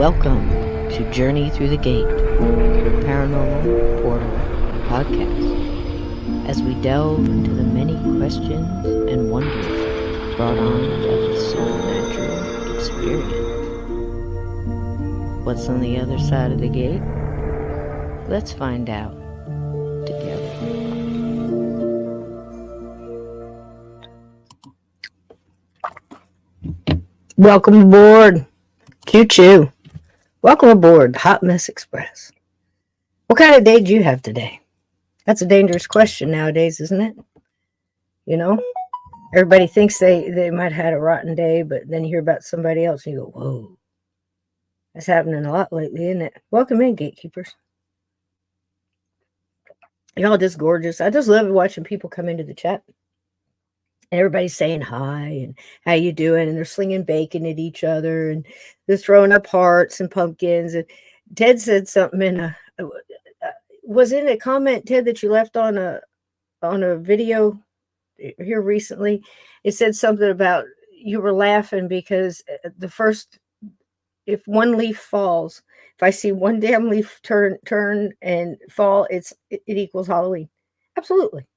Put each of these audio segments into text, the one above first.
Welcome to Journey Through the Gate, your paranormal portal podcast, as we delve into the many questions and wonders brought on by the supernatural experience. What's on the other side of the gate? Let's find out together. Welcome aboard, Q2. Welcome aboard, Hot Mess Express. What kind of day do you have today? That's a dangerous question nowadays, isn't it? You know, everybody thinks they might have had a rotten day, but then you hear about somebody else and you go, whoa. That's happening a lot lately, isn't it? Welcome in, gatekeepers. Y'all just gorgeous. I just love watching people come into the chat. And everybody's saying hi and how you doing, and they're slinging bacon at each other, and they're throwing up hearts and pumpkins. And Ted said something in was in a comment, Ted, that you left on a video here recently. It said something about you were laughing because if one leaf falls, if I see one damn leaf turn and fall, it equals Halloween. Absolutely.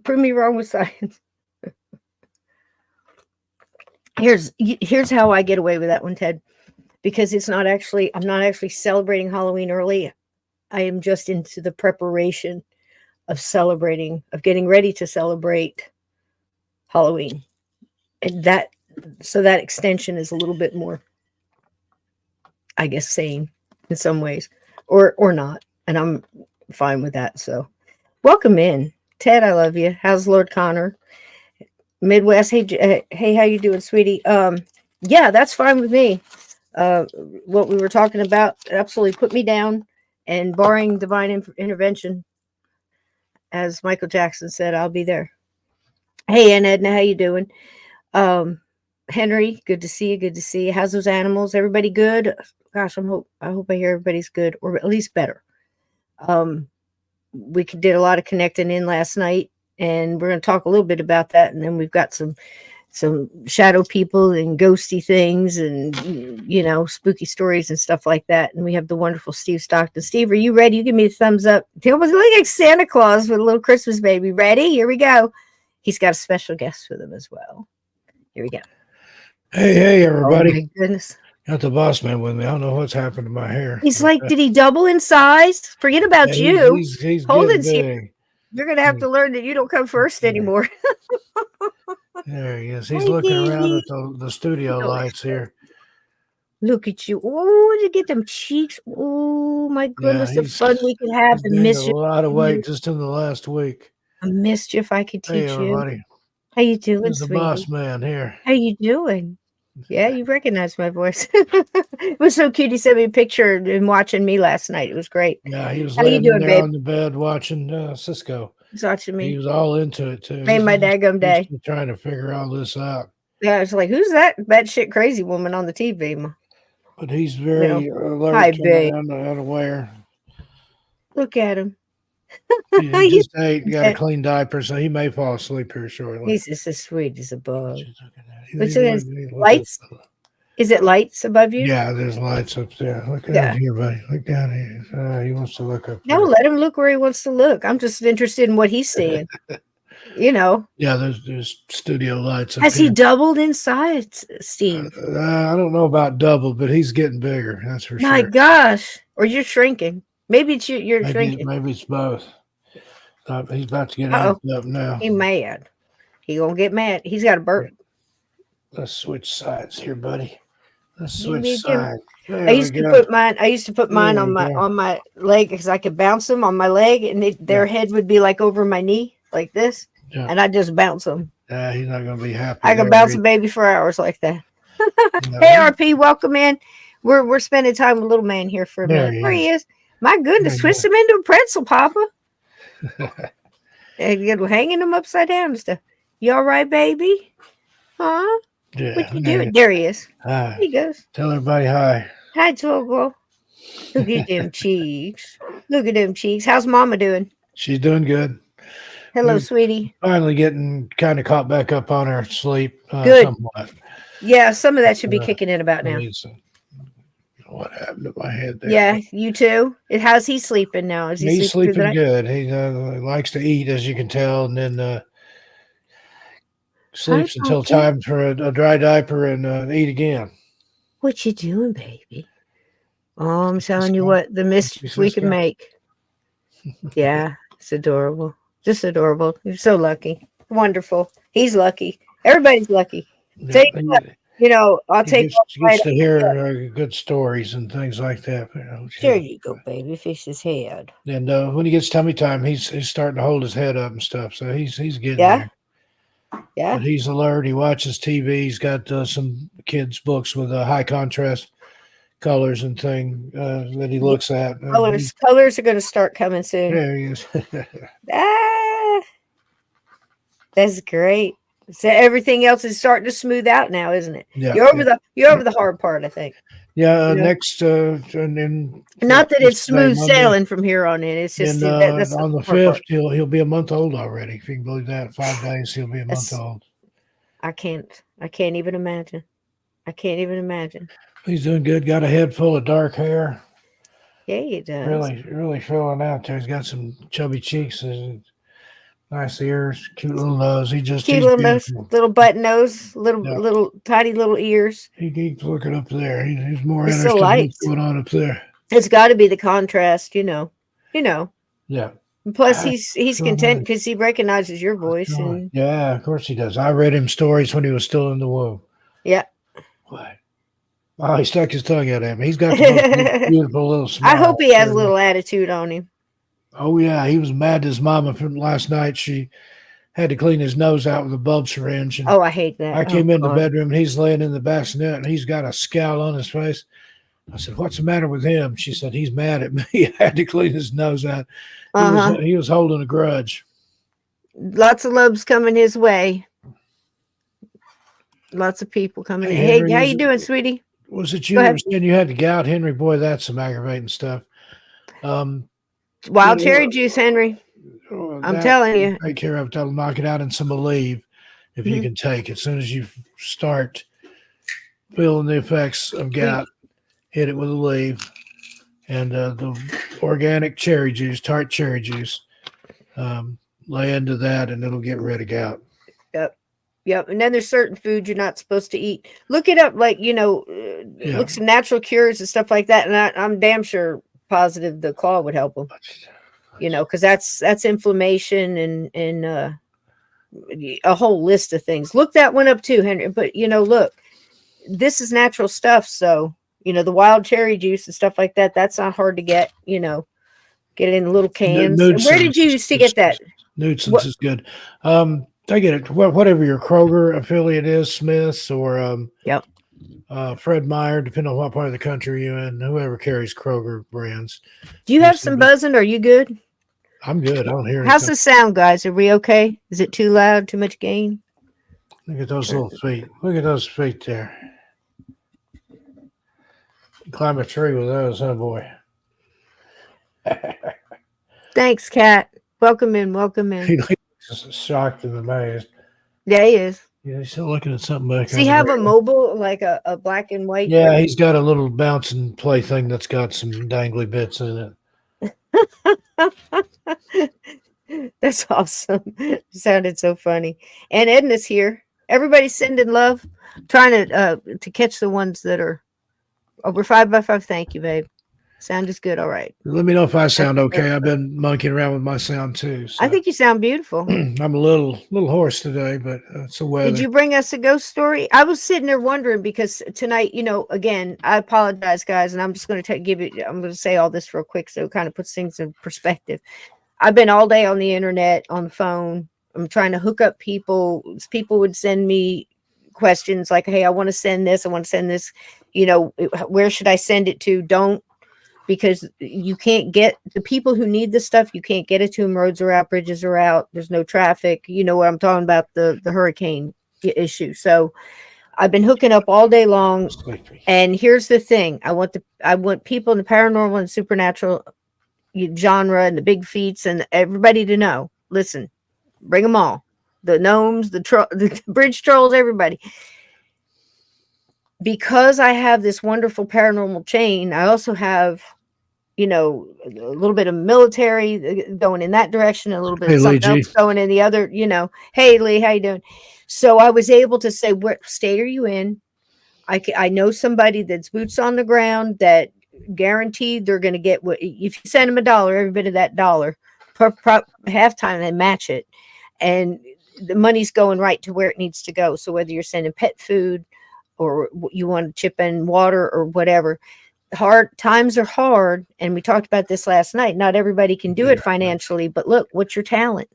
Prove me wrong with science. Here's how I get away with that one, Ted, because I'm not actually celebrating Halloween early. I am just into the preparation of getting ready to celebrate Halloween. And that extension is a little bit more, I guess, sane in some ways, or not. And I'm fine with that. So welcome in. Ted, I love you. How's Lord Connor? Midwest, hey, how you doing, sweetie? Yeah, that's fine with me. What we were talking about absolutely put me down, and barring divine intervention, as Michael Jackson said, I'll be there. Hey, Aunt Edna, how you doing? Henry, good to see you. Good to see you. How's those animals? Everybody good? Gosh, I hope I hear everybody's good, or at least better. We did a lot of connecting in last night, and we're going to talk a little bit about that. And then we've got some shadow people and ghosty things and, spooky stories and stuff like that. And we have the wonderful Steve Stockton. Steve, are you ready? You give me a thumbs up. It was like Santa Claus with a little Christmas baby. Ready? Here we go. He's got a special guest with him as well. Here we go. Hey, everybody. Oh, my goodness. Got the boss man with me. I don't know what's happened to my hair. He's like, did he double in size? Forget about you. He's Holden's getting here. big. You're going to have to learn that you don't come first anymore. There he is. He's looking around at the studio lights here. Look at you. Oh, to get them cheeks. Oh, my goodness. The fun we could have. He's gained a lot of weight just in the last week. I missed you if I could teach everybody. You. How you doing, He's the sweetie? boss man here. How you doing? Yeah, you recognize my voice. It was so cute. He sent me a picture and watching me last night. It was great. Yeah, he was laying there on the bed watching Cisco. He's watching me. He was all into it too. Made my daggum day. Trying to figure all this out. Yeah, I was like, who's that batshit crazy woman on the TV? But he's very alert and unaware. Look at him. He just got a clean diaper, so he may fall asleep here shortly. He's just as sweet as a bug. Lights? Is it lights above you? Yeah, there's lights up there. Look down here, buddy. Look down here. He wants to look up there. No, let him look where he wants to look. I'm just interested in what he's seeing. Yeah, there's studio lights up Has he doubled in size, Steve? I don't know about double, but he's getting bigger. That's for sure. My gosh. Or you're shrinking. Maybe it's you're shrinking. Maybe it's both. He's about to get up now. He's mad. He gonna get mad. He's got a burp. Let's switch sides here, buddy. Let's switch sides. I used to put mine on my leg because I could bounce them on my leg, and their head would be like over my knee, like this, and I just bounce them. Yeah, he's not gonna be happy. I can bounce a baby for hours like that. Hey, RP, welcome in. We're spending time with little man here for a minute. There he is. My goodness, twist him into a pretzel, Papa. And hanging him upside down and stuff. You all right, baby? Huh? Yeah. What you doing? There he is. Hi. He goes. Tell everybody hi. Hi, Togo. Look at them cheeks. Look at them cheeks. How's Mama doing? She's doing good. Hello, sweetie. Finally getting kind of caught back up on her sleep. Good. Somewhat. Yeah, some of that should be kicking in about now. what happened to my head there. Yeah, you too. How's he sleeping now? Is he He's sleeping through the sleeping night? good. He likes to eat, as you can tell, and then Hi, sleeps until pumpkin. time for a dry diaper and eat again. What you doing, baby? Oh, I'm Kiss telling you mom. what, the Your mischief we can sister. make. Yeah, it's adorable. Just adorable. You're so lucky. Wonderful. He's lucky. Everybody's lucky. Yeah, Tell you what, I'll he take gets off right gets up. to hear good stories and things like that. There you go, baby. Fish his head. And when he gets tummy time, he's starting to hold his head up and stuff. So he's getting Yeah, there. yeah. But he's alert. He watches TV. He's got some kids' books with high contrast colors and thing that he Yeah. looks at. Colors are going to start coming soon. There he is. Ah, that's great. So everything else is starting to smooth out now, isn't it? Yeah, You're over the hard part, I think. yeah. You know, Next, and then not that what's it's today, smooth Monday. sailing from here on in. It's just Then that's the on the hard fifth, part. he'll be a month old already. If you can believe that, 5 days he'll be a month That's old. I can't. I can't even imagine. I can't even imagine. He's doing good. Got a head full of dark hair. Yeah, it does. Really filling out there. He's got some chubby cheeks and nice ears, cute little nose. Cute He's little nose, beautiful. little button nose, Yeah, little tiny little ears. he keeps looking up there. He's more It's the interested in what's lights. going on up there. It's got to be the contrast, you know. You know. Yeah. And plus, Ah, he's so content nice. because he recognizes your voice, and Yeah, of course he does. I read him stories when he was still in the womb. yeah. What? Oh, he stuck his tongue out at me. He's got the most beautiful little I hope smile. he has a little attitude on him. Oh yeah, he was mad at his mama from last night. She had to clean his nose out with a bulb syringe, and Oh, I hate that. I Oh came in the God. bedroom and he's laying in the bassinet and he's got a scowl on his face. I said, "What's the matter with him?" She said, "He's mad at me. I had to clean his nose out. Uh huh. He was holding a grudge." Lots of loves coming his way. Lots of people coming Hey in. Hey, Henry, how you doing, sweetie? was it Go you that ahead. was saying you had the gout, Henry? Boy, that's some aggravating stuff. Um, you Wild cherry know, juice, Henry. I'm that telling you. take care of. That'll knock it out in some Aleve if you Mhm. can take it. As soon as you start feeling the effects of gout, hit it with Aleve and the organic cherry juice, tart cherry juice. Lay into that, and it'll get rid of gout. Yep. Yep. And then there's certain foods you're not supposed to eat. Look it up, like, Yeah. look some natural cures and stuff like that. And I'm damn sure positive the claw would help them, because that's inflammation and a whole list of things. Look that one up too, Henry. But, look, this is natural stuff. So, the wild cherry juice and stuff like that, that's not hard to get, get it in little cans. Where did you used to get that? Nuisance What? is good. I get it. Whatever your Kroger affiliate is, Smith's or Yep. Fred Meyer, depending on what part of the country you're in, whoever carries Kroger brands. Do you have some buzzing? Are you good? I'm good. I don't hear How's anything. the sound, guys? Are we okay? Is it too loud? Too much gain? Look at those little feet. Look at those feet there. Climb a tree with those, huh, boy? Thanks, Kat. Welcome in. Welcome He in. looks shocked and amazed. Yeah, he is. Yeah, he's still looking at something back Does he over have a there. mobile, like a black and white? Yeah, he's got a little bouncing play thing that's got some dangly bits in it. That's awesome. Sounded so funny. And Edna's here. Everybody's sending love, trying to catch the ones that are over 5x5. Thank you, babe. Sound is good. All right. Let me know if I sound okay. I've been monkeying around with my sound too. So. I think you sound beautiful. I'm a little hoarse today, but it's the weather. Did you bring us a ghost story? I was sitting there wondering because tonight, again, I apologize, guys, and I'm just going to I'm going to say all this real quick so it kind of puts things in perspective. I've been all day on the internet, on the phone. I'm trying to hook up people. People would send me questions like, hey, I want to send this. I want to send this. Where should I send it to? Don't, because you can't get the people who need this stuff. You can't get it to them. Roads are out, bridges are out. There's no traffic. You know what I'm talking about, the hurricane issue. So I've been hooking up all day long. And here's the thing. I want people in the paranormal and supernatural genre and the big feats and everybody to know, listen, bring them all. The gnomes, the bridge trolls, everybody. because I have this wonderful paranormal chain, I also have, you know, a little bit of military going in that direction, a little bit Hey, of Lee something G. else going in the other, you know. Hey Lee, how you doing? So I was able to say, what state are you in? I know somebody that's boots on the ground that guaranteed they're going to get what, if you send them $1, every bit of that dollar per halftime, they match it. And the money's going right to where it needs to go. So whether you're sending pet food or you want to chip in water or whatever, hard times are hard. And we talked about this last night. Not everybody can do Yeah. it financially, but look, what's your talent?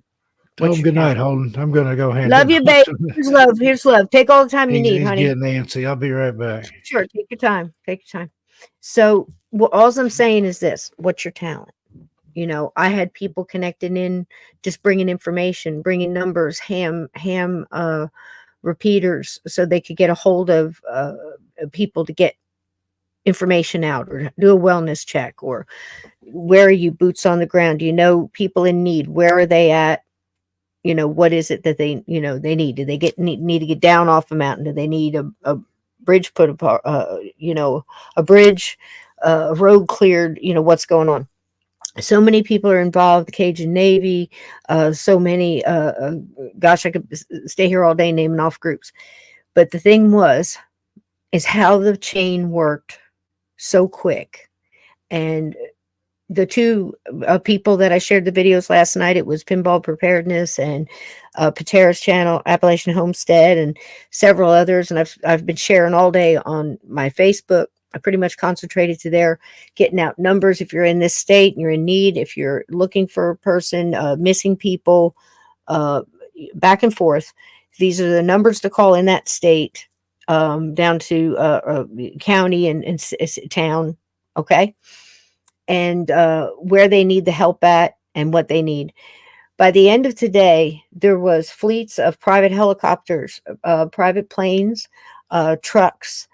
Tell What's him your good night, talent? Holden. I'm going to go hand Love him you, off babe. to Here's love. Here's love. Take all the time you need, he's honey. getting antsy. I'll be right back. Sure, take your time. Take your time. So, all I'm saying is this: what's your talent? You know, I had people connecting in, just bringing information, bringing numbers, ham repeaters, so they could get a hold of people to get information out or do a wellness check. Or where are you, boots on the ground? Do you know people in need? Where are they at? You know, what is it that they, you know, they need? Do they need to get down off a mountain? Do they need a bridge put apart, you know, a bridge, a road cleared? You know, what's going on? So many people are involved, the Cajun Navy, so many, gosh, I could stay here all day naming off groups. But the thing is how the chain worked so quick. And the two people that I shared the videos last night, it was Pinball Preparedness and Patera's channel, Appalachian Homestead, and several others. And I've been sharing all day on my Facebook. I pretty much concentrated to there, getting out numbers. If you're in this state and you're in need, if you're looking for a person, missing people, uh, back and forth, these are the numbers to call in that state, down to county and town. Okay. And where they need the help at and what they need. By the end of today, there was fleets of private helicopters, private planes, trucks,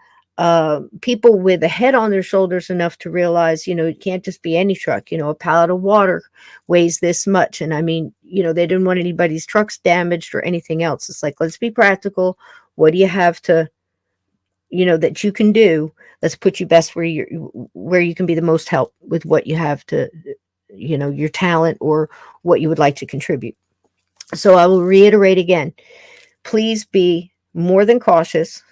people with a head on their shoulders enough to realize, you know, it can't just be any truck. You know, a pallet of water weighs this much. And I mean, you know, they didn't want anybody's trucks damaged or anything else. It's like, let's be practical. What do you have to, you know, that you can do? Let's put you best where you can be the most help with what you have to, you know, your talent or what you would like to contribute. So I will reiterate again, please be more than cautious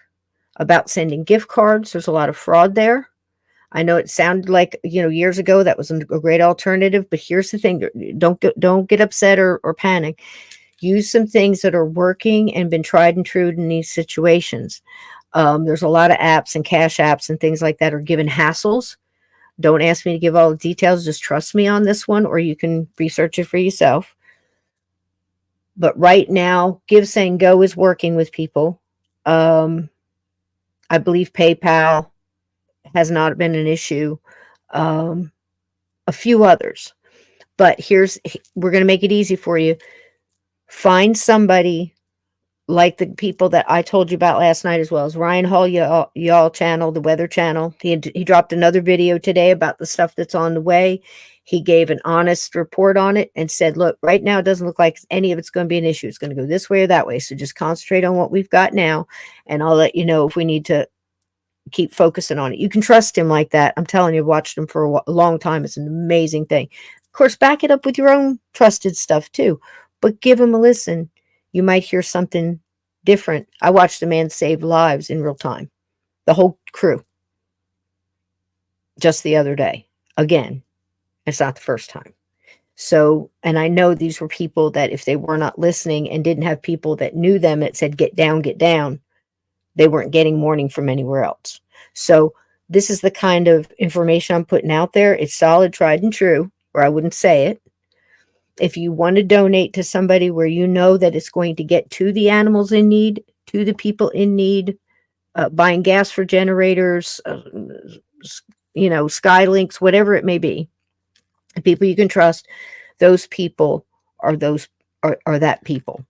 about sending gift cards. There's a lot of fraud there. I know it sounded like, you know, years ago that was a great alternative, but here's the thing: don't get upset or panic. Use some things that are working and been tried and true in these situations. There's a lot of apps and cash apps and things like that are given hassles. Don't ask me to give all the details. Just trust me on this one, or you can research it for yourself. But right now, Give, Send, Go is working with people. I believe PayPal has not been an issue. Um, a few others. But we're going to make it easy for you. Find somebody like the people that I told you about last night, as well as Ryan Hall, y'all channel, the Weather Channel. He dropped another video today about the stuff that's on the way. He gave an honest report on it and said, look, right now it doesn't look like any of it's going to be an issue. It's going to go this way or that way. So just concentrate on what we've got now. And I'll let you know if we need to keep focusing on it. You can trust him like that. I'm telling you, I've watched him for a long time. It's an amazing thing. Of course, back it up with your own trusted stuff too, but give him a listen. You might hear something different. I watched a man save lives in real time. The whole crew. Just the other day. Again, it's not the first time. So, and I know these were people that if they were not listening and didn't have people that knew them that said, get down, they weren't getting warning from anywhere else. So this is the kind of information I'm putting out there. It's solid, tried and true, or I wouldn't say it. If you want to donate to somebody where you know that it's going to get to the animals in need, to the people in need, buying gas for generators, you know, Skylinks, whatever it may be, the people you can trust, those people are that people.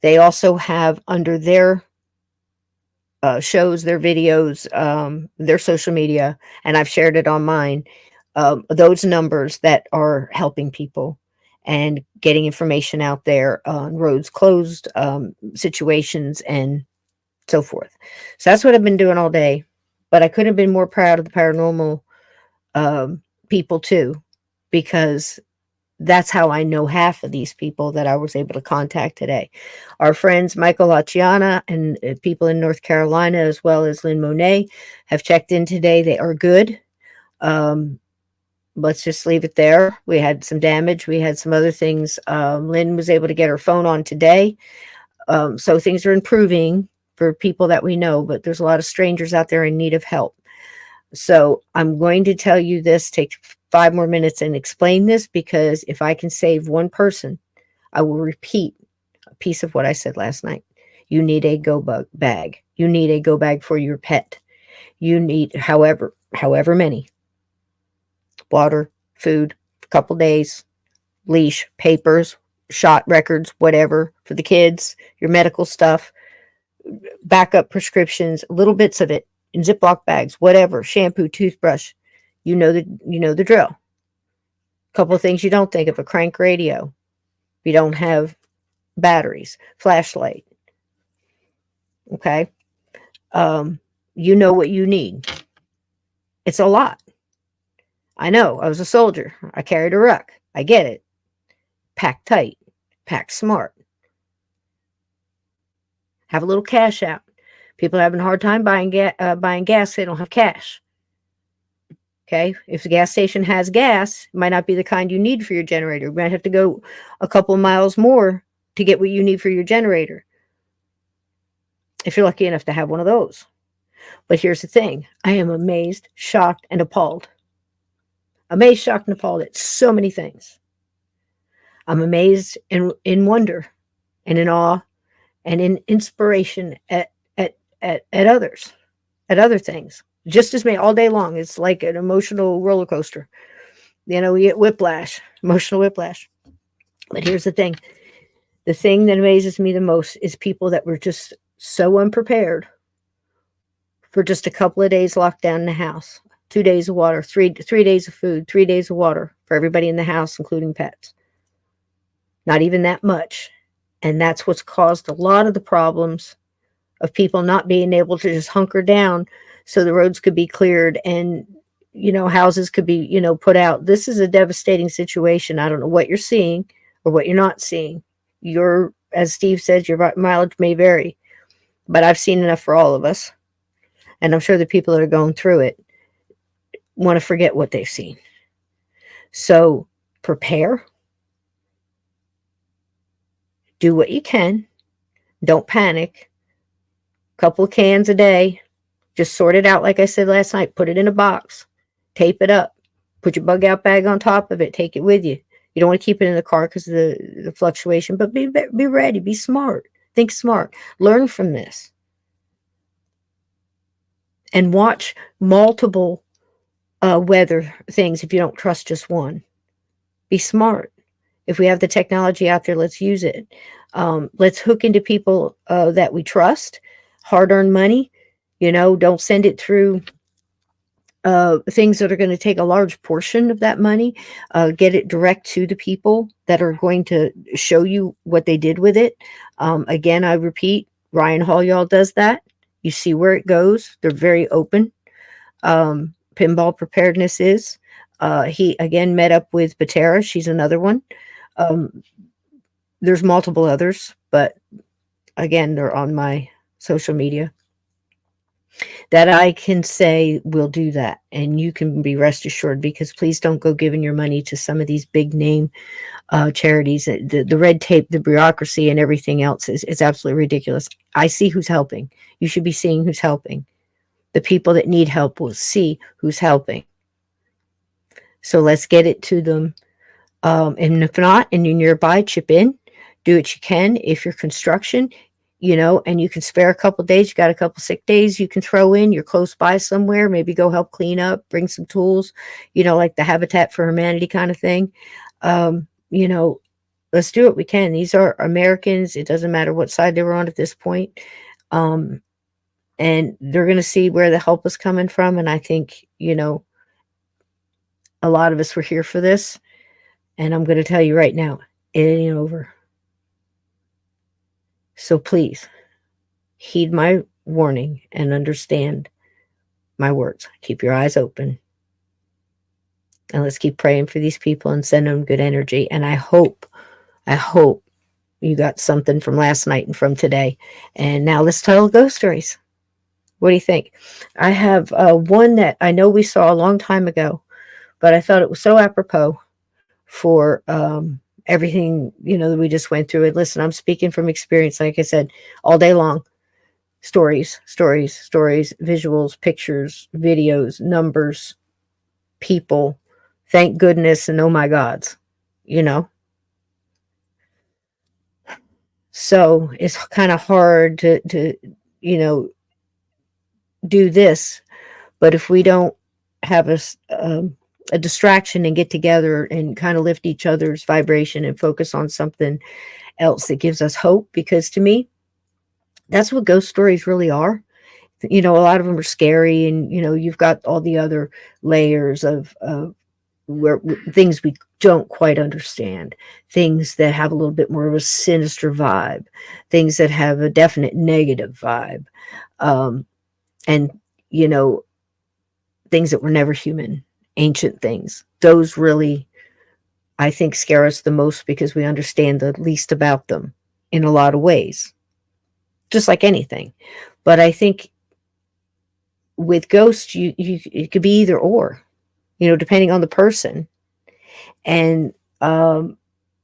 They also have under their shows, their videos, their social media, and I've shared it on mine, those numbers that are helping people and getting information out there on roads closed, situations, and so forth. So that's what I've been doing all day. But I couldn't have been more proud of the paranormal people too, because that's how I know half of these people that I was able to contact today. Our friends Michael Laciana and people in North Carolina, as well as Lynn Monet, have checked in today. They are good. Um, let's just leave it there. We had some damage. We had some other things. Lynn was able to get her phone on today. So things are improving for people that we know, but there's a lot of strangers out there in need of help. So I'm going to tell you this, take 5 more minutes and explain this, because if I can save one person, I will repeat a piece of what I said last night. You need a bag. You need a go bag for your pet. You need however many. Water, food, a couple days, leash, papers, shot records, whatever for the kids, your medical stuff, backup prescriptions, little bits of it in Ziploc bags, whatever, shampoo, toothbrush. You know the drill. A couple of things you don't think of: a crank radio. If you don't have batteries, flashlight. Okay. You know what you need. It's a lot. I know. I was a soldier. I carried a ruck. I get it. Pack tight. Pack smart. Have a little cash out. People are having a hard time buying gas. They don't have cash. Okay. If the gas station has gas, it might not be the kind you need for your generator. You might have to go a couple of miles more to get what you need for your generator, if you're lucky enough to have one of those. But here's the thing. I am amazed, shocked, and appalled. Amazed, shocked, and appalled at so many things. I'm amazed in wonder and in awe and in inspiration at others, at other things. Just as many all day long. It's like an emotional roller coaster. You know, we get whiplash, emotional whiplash. But here's the thing. The thing that amazes me the most is people that were just so unprepared for just a couple of days locked down in the house. 2 days of water, three days of food, 3 days of water for everybody in the house, including pets. Not even that much. And that's what's caused a lot of the problems of people not being able to just hunker down so the roads could be cleared and, houses could be, put out. This is a devastating situation. I don't know what you're seeing or what you're not seeing. As Steve says, your mileage may vary, but I've seen enough for all of us. And I'm sure the people that are going through it want to forget what they've seen. So prepare. Do what you can. Don't panic. Couple of cans a day. Just sort it out like I said last night. Put it in a box. Tape it up. Put your bug out bag on top of it. Take it with you. You don't want to keep it in the car because of the fluctuation, but be ready. Be smart. Think smart. Learn from this. And watch multiple weather things if you don't trust just one. Be smart. If we have the technology out there, let's use it. Let's hook into people that we trust. Hard-earned money. Don't send it through things that are going to take a large portion of that money. Get it direct to the people that are going to show you what they did with it. Again, I repeat, Ryan Hall, y'all does that. You see where it goes. They're very open. Pinball Preparedness is. He, again, met up with Patera. She's another one. There's multiple others, but again, they're on my social media that I can say will do that. And you can be rest assured, because please don't go giving your money to some of these big name charities. The red tape, the bureaucracy, and everything else is absolutely ridiculous. I see who's helping. You should be seeing who's helping. The people that need help will see who's helping. So let's get it to them. And if not, and you're nearby, chip in. Do what you can. If you're construction, and you can spare a couple days, you got a couple sick days you can throw in, you're close by somewhere, maybe go help clean up, bring some tools, like the Habitat for Humanity kind of thing. Let's do what we can. These are Americans. It doesn't matter what side they were on at this point. And they're going to see where the help is coming from. And I think, a lot of us were here for this. And I'm going to tell you right now, it ain't over. So please heed my warning and understand my words. Keep your eyes open. And let's keep praying for these people and send them good energy. And I hope you got something from last night and from today. And now let's tell ghost stories. What do you think? I have one that I know we saw a long time ago, but I thought it was so apropos for everything, that we just went through. And listen, I'm speaking from experience, like I said, all day long. Stories, stories, stories, visuals, pictures, videos, numbers, people. Thank goodness and oh my gods, you know. So it's kind of hard to do this, but if we don't have a distraction and get together and kind of lift each other's vibration and focus on something else that gives us hope, because to me, that's what ghost stories really are. A lot of them are scary, and you've got all the other layers of where things we don't quite understand, things that have a little bit more of a sinister vibe, things that have a definite negative vibe, and you know things that were never human, ancient things. Those really, I think, scare us the most because we understand the least about them in a lot of ways, just like anything. But I think with ghosts, you it could be either or, depending on the person. And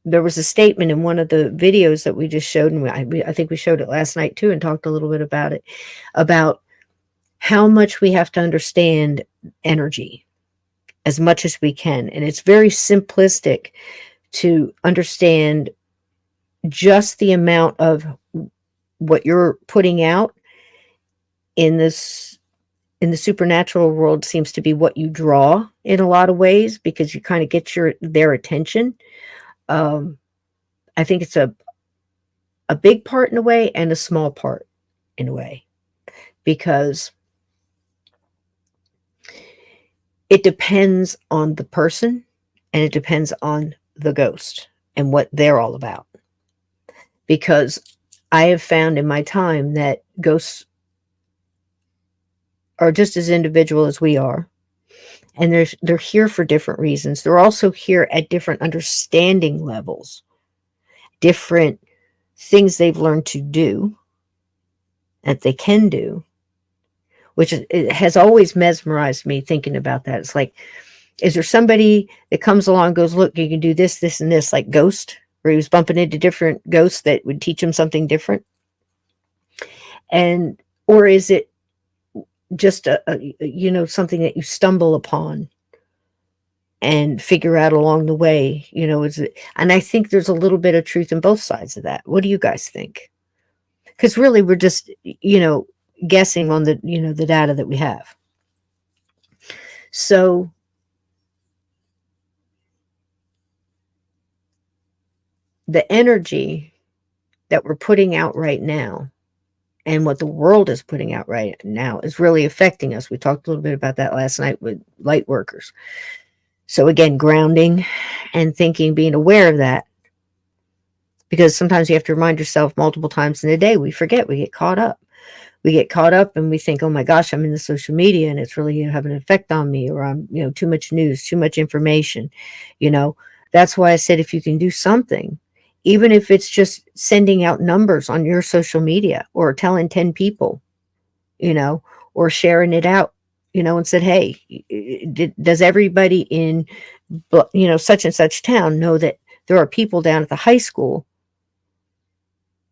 there was a statement in one of the videos that we just showed, and I think we showed it last night too, and talked a little bit about it, about how much we have to understand energy as much as we can. And it's very simplistic to understand just the amount of what you're putting out in this in the supernatural world seems to be what you draw in a lot of ways, because you kind of get their attention. um, I think it's a big part in a way and a small part in a way, because it depends on the person and it depends on the ghost and what they're all about. Because I have found in my time that ghosts are just as individual as we are, and they're here for different reasons. They're also here at different understanding levels, different things they've learned to do that they can do, which it has always mesmerized me thinking about that. It's like, is there somebody that comes along and goes, look, you can do this, this, and this, like Ghost, where he was bumping into different ghosts that would teach him something different? And, or is it just something that you stumble upon and figure out along the way? And I think there's a little bit of truth in both sides of that. What do you guys think? Because really, we're just, guessing on the data that we have. So the energy that we're putting out right now and what the world is putting out right now is really affecting us. We talked a little bit about that last night with light workers. So again, grounding and thinking, being aware of that, because sometimes you have to remind yourself multiple times in a day. We forget, we get caught up. We get caught up and we think, oh my gosh, I'm in the social media and it's really having an effect on me, or I'm, too much news, too much information. That's why I said, if you can do something, even if it's just sending out numbers on your social media or telling 10 people, or sharing it out, and said, hey, does everybody in, such and such town know that there are people down at the high school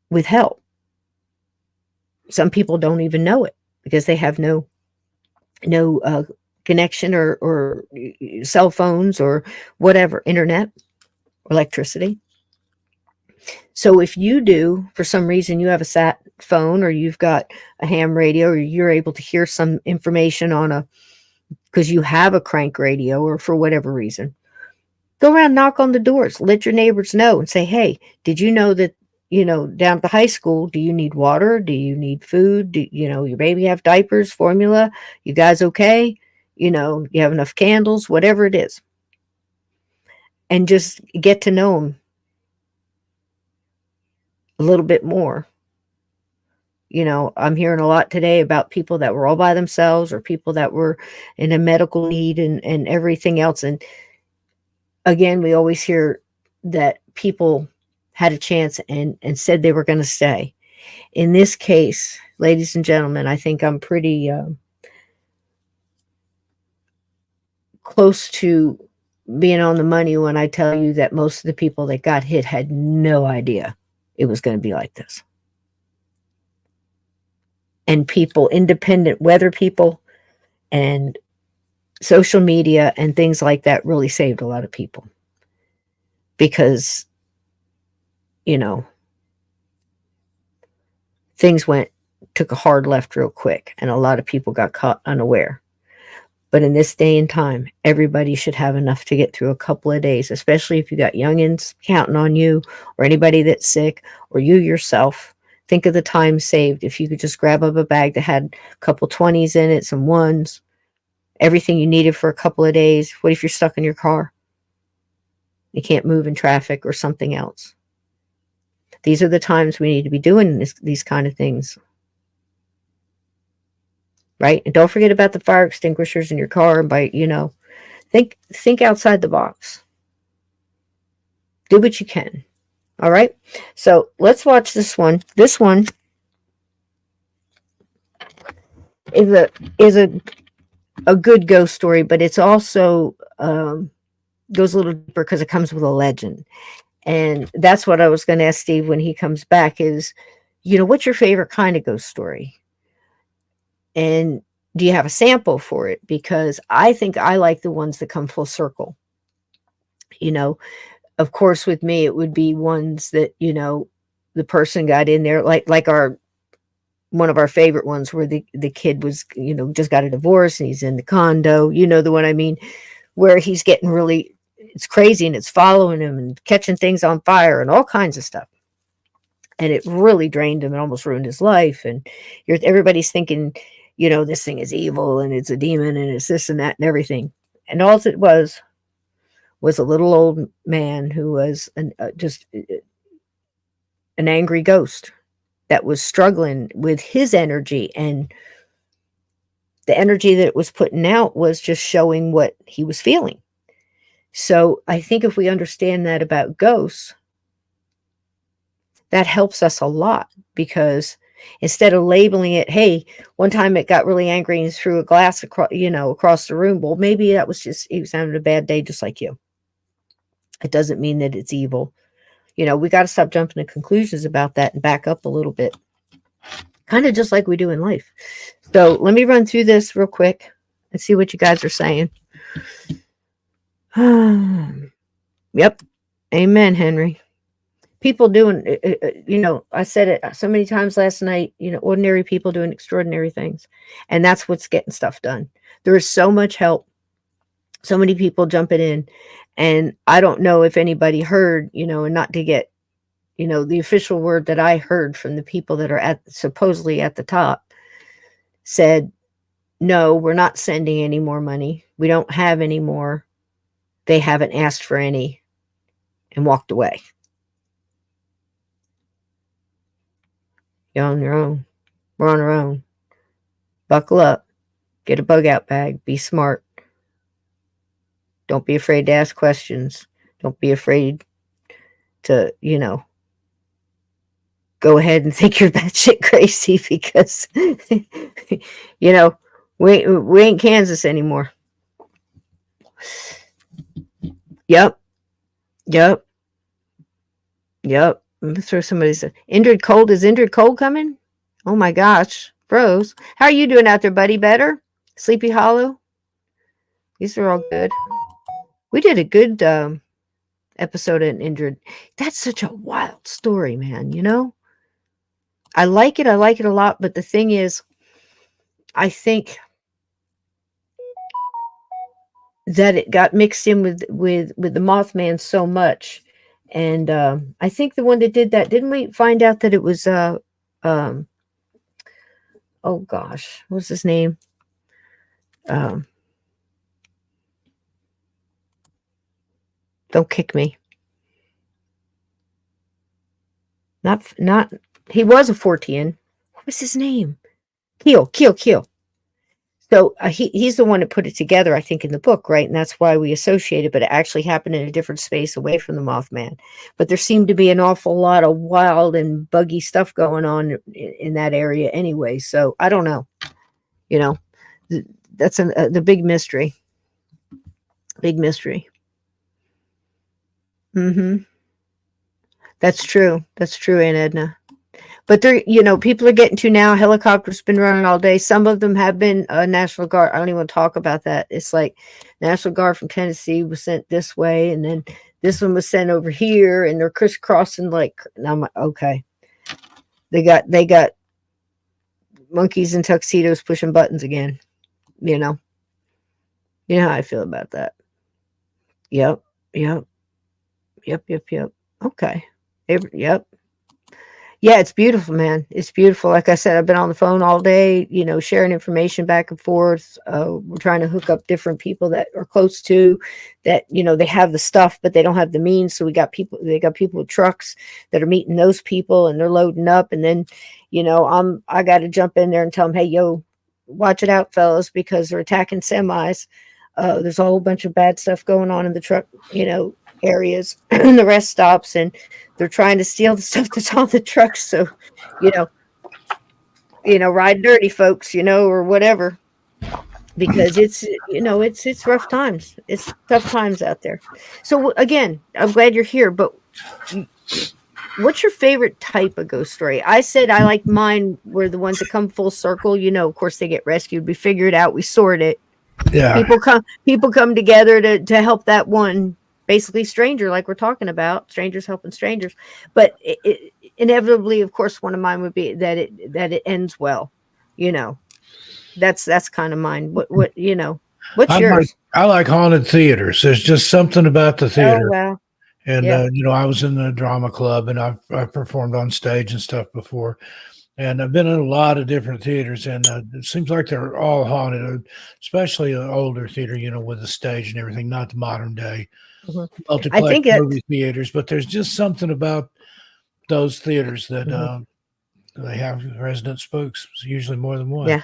with help? Some people don't even know it because they have no connection or cell phones or whatever, internet, electricity. So if you do, for some reason, you have a sat phone or you've got a ham radio, or you're able to hear some information because you have a crank radio, or for whatever reason, go around, knock on the doors, let your neighbors know and say, hey, did you know that, down at the high school, do you need water? Do you need food? Do your baby have diapers, formula? You guys okay? You have enough candles, whatever it is. And just get to know them a little bit more. I'm hearing a lot today about people that were all by themselves or people that were in a medical need and everything else. And again, we always hear that people had a chance and said they were going to stay. In this case, ladies and gentlemen, I think I'm pretty close to being on the money when I tell you that most of the people that got hit had no idea it was going to be like this. And people, independent weather people and social media and things like that really saved a lot of people because, you know, things took a hard left real quick and a lot of people got caught unaware. But in this day and time, everybody should have enough to get through a couple of days, especially if you got youngins counting on you or anybody that's sick or you yourself. Think of the time saved if you could just grab up a bag that had a couple 20s in it, some ones, everything you needed for a couple of days. What if you're stuck in your car? You can't move in traffic or something else. These are the times we need to be doing these kind of things. Right? And don't forget about the fire extinguishers in your car. Think outside the box. Do what you can. All right? So let's watch this one. This one is a good ghost story, but it's also goes a little deeper because it comes with a legend. And that's what I was going to ask Steve when he comes back is, what's your favorite kind of ghost story? And do you have a sample for it? Because I think I like the ones that come full circle. Of course, with me, it would be ones that, the person got in there, like one of our favorite ones where the kid was, just got a divorce and he's in the condo, the one I mean, where he's getting really, it's crazy and it's following him and catching things on fire and all kinds of stuff. And it really drained him and almost ruined his life. And everybody's thinking, this thing is evil and it's a demon and it's this and that and everything. And all it was a little old man who was just an angry ghost that was struggling with his energy, and the energy that it was putting out was just showing what he was feeling. So I think if we understand that about ghosts, that helps us a lot, because instead of labeling it, hey, one time it got really angry and threw a glass across the room. Well, maybe that was just, he was having a bad day just like you. It doesn't mean that it's evil. We got to stop jumping to conclusions about that and back up a little bit. Kind of just like we do in life. So let me run through this real quick and see what you guys are saying. Yep. Amen, Henry. People doing, I said it so many times last night, ordinary people doing extraordinary things. And that's what's getting stuff done. There is so much help. So many people jumping in. And I don't know if anybody heard, and not to get, the official word that I heard from the people that are supposedly at the top said, no, we're not sending any more money. We don't have any more. They haven't asked for any, and walked away. You're on your own. We're on our own. Buckle up. Get a bug out bag. Be smart. Don't be afraid to ask questions. Don't be afraid to, go ahead and think you're batshit crazy, because, we ain't Kansas anymore. Yep. Let me throw somebody's. Indrid Cold. Is Indrid Cold coming? Oh my gosh. Rose, how are you doing out there, buddy? Better? Sleepy Hollow? These are all good. We did a good episode in Indrid. That's such a wild story, man. I like it. I like it a lot. But the thing is, I think that it got mixed in with the Mothman so much. And I think the one that did that, didn't we find out that it was oh gosh, what's his name? Don't kick me. Not he was a Fortean. what's his name? Keel. So he's the one that put it together, I think, in the book, right? And that's why we associate it, but it actually happened in a different space away from the Mothman. But there seemed to be an awful lot of wild and buggy stuff going on in that area anyway. So I don't know. You know, that's the big mystery. Big mystery. Mm-hmm. That's true. That's true, Aunt Edna. But they're, people are getting to now. Helicopters been running all day. Some of them have been National Guard. I don't even want to talk about that. It's like National Guard from Tennessee was sent this way, and then this one was sent over here, and they're crisscrossing like. And I'm like, okay, they got monkeys in tuxedos pushing buttons again. You know how I feel about that. Yep. Okay. Yep. Yeah, it's beautiful, man. It's beautiful. Like I said, I've been on the phone all day, sharing information back and forth. We're trying to hook up different people that are close to that, they have the stuff, but they don't have the means. So they got people with trucks that are meeting those people and they're loading up. And then, I got to jump in there and tell them, hey, yo, watch it out, fellas, because they're attacking semis. There's a whole bunch of bad stuff going on in the truck, areas and the rest stops, and they're trying to steal the stuff that's on the trucks. So, ride dirty, folks, or whatever, because it's rough times. It's tough times out there. So again, I'm glad you're here, but what's your favorite type of ghost story? I said I like mine were the ones that come full circle. Of course they get rescued. We figure it out. We sort it. Yeah. People come together to help that one, basically stranger, like we're talking about, strangers helping strangers. But inevitably, of course, one of mine would be that it ends well. That's kind of mine. What's yours? I like haunted theaters. There's just something about the theater. Oh, wow. And Yeah. I was in the drama club, and I've performed on stage and stuff before. And I've been in a lot of different theaters, and it seems like they're all haunted, especially an older theater, with the stage and everything, not the modern day multiplex movie theaters. But there's just something about those theaters that they have resident spooks, usually more than one. Yeah.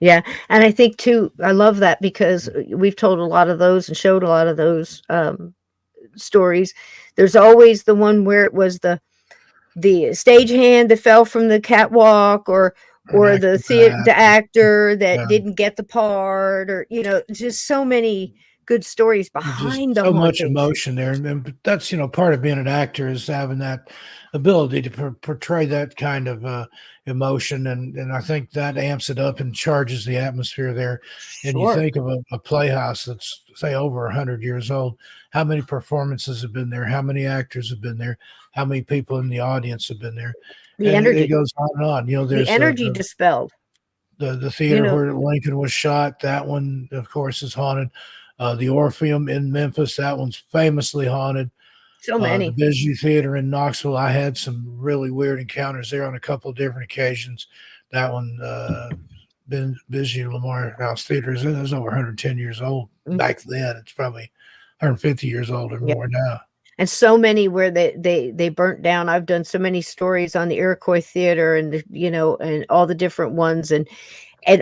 Yeah. And I think, too, I love that because we've told a lot of those and showed a lot of those stories. There's always the one where it was the stagehand that fell from the catwalk, or the actor that didn't get the part, or just so many good stories behind the so much hauntings. Emotion there, and that's part of being an actor is having that ability to portray that kind of emotion, and I think that amps it up and charges the atmosphere there. Sure. And you think of a playhouse that's say over 100 years old, how many performances have been there, how many actors have been there, how many people in the audience have been there. The and energy, it goes on and on. There's the energy dispelled. The theater where Lincoln was shot, that one of course is haunted. The Orpheum in Memphis, that one's famously haunted. So many. The Bijou Theater in Knoxville, I had some really weird encounters there on a couple of different occasions. That one, Bijou Lamar House Theater, it was over 110 years old back then. It's probably 150 years old or more now. And so many where they burnt down. I've done so many stories on the Iroquois Theater and and all the different ones, and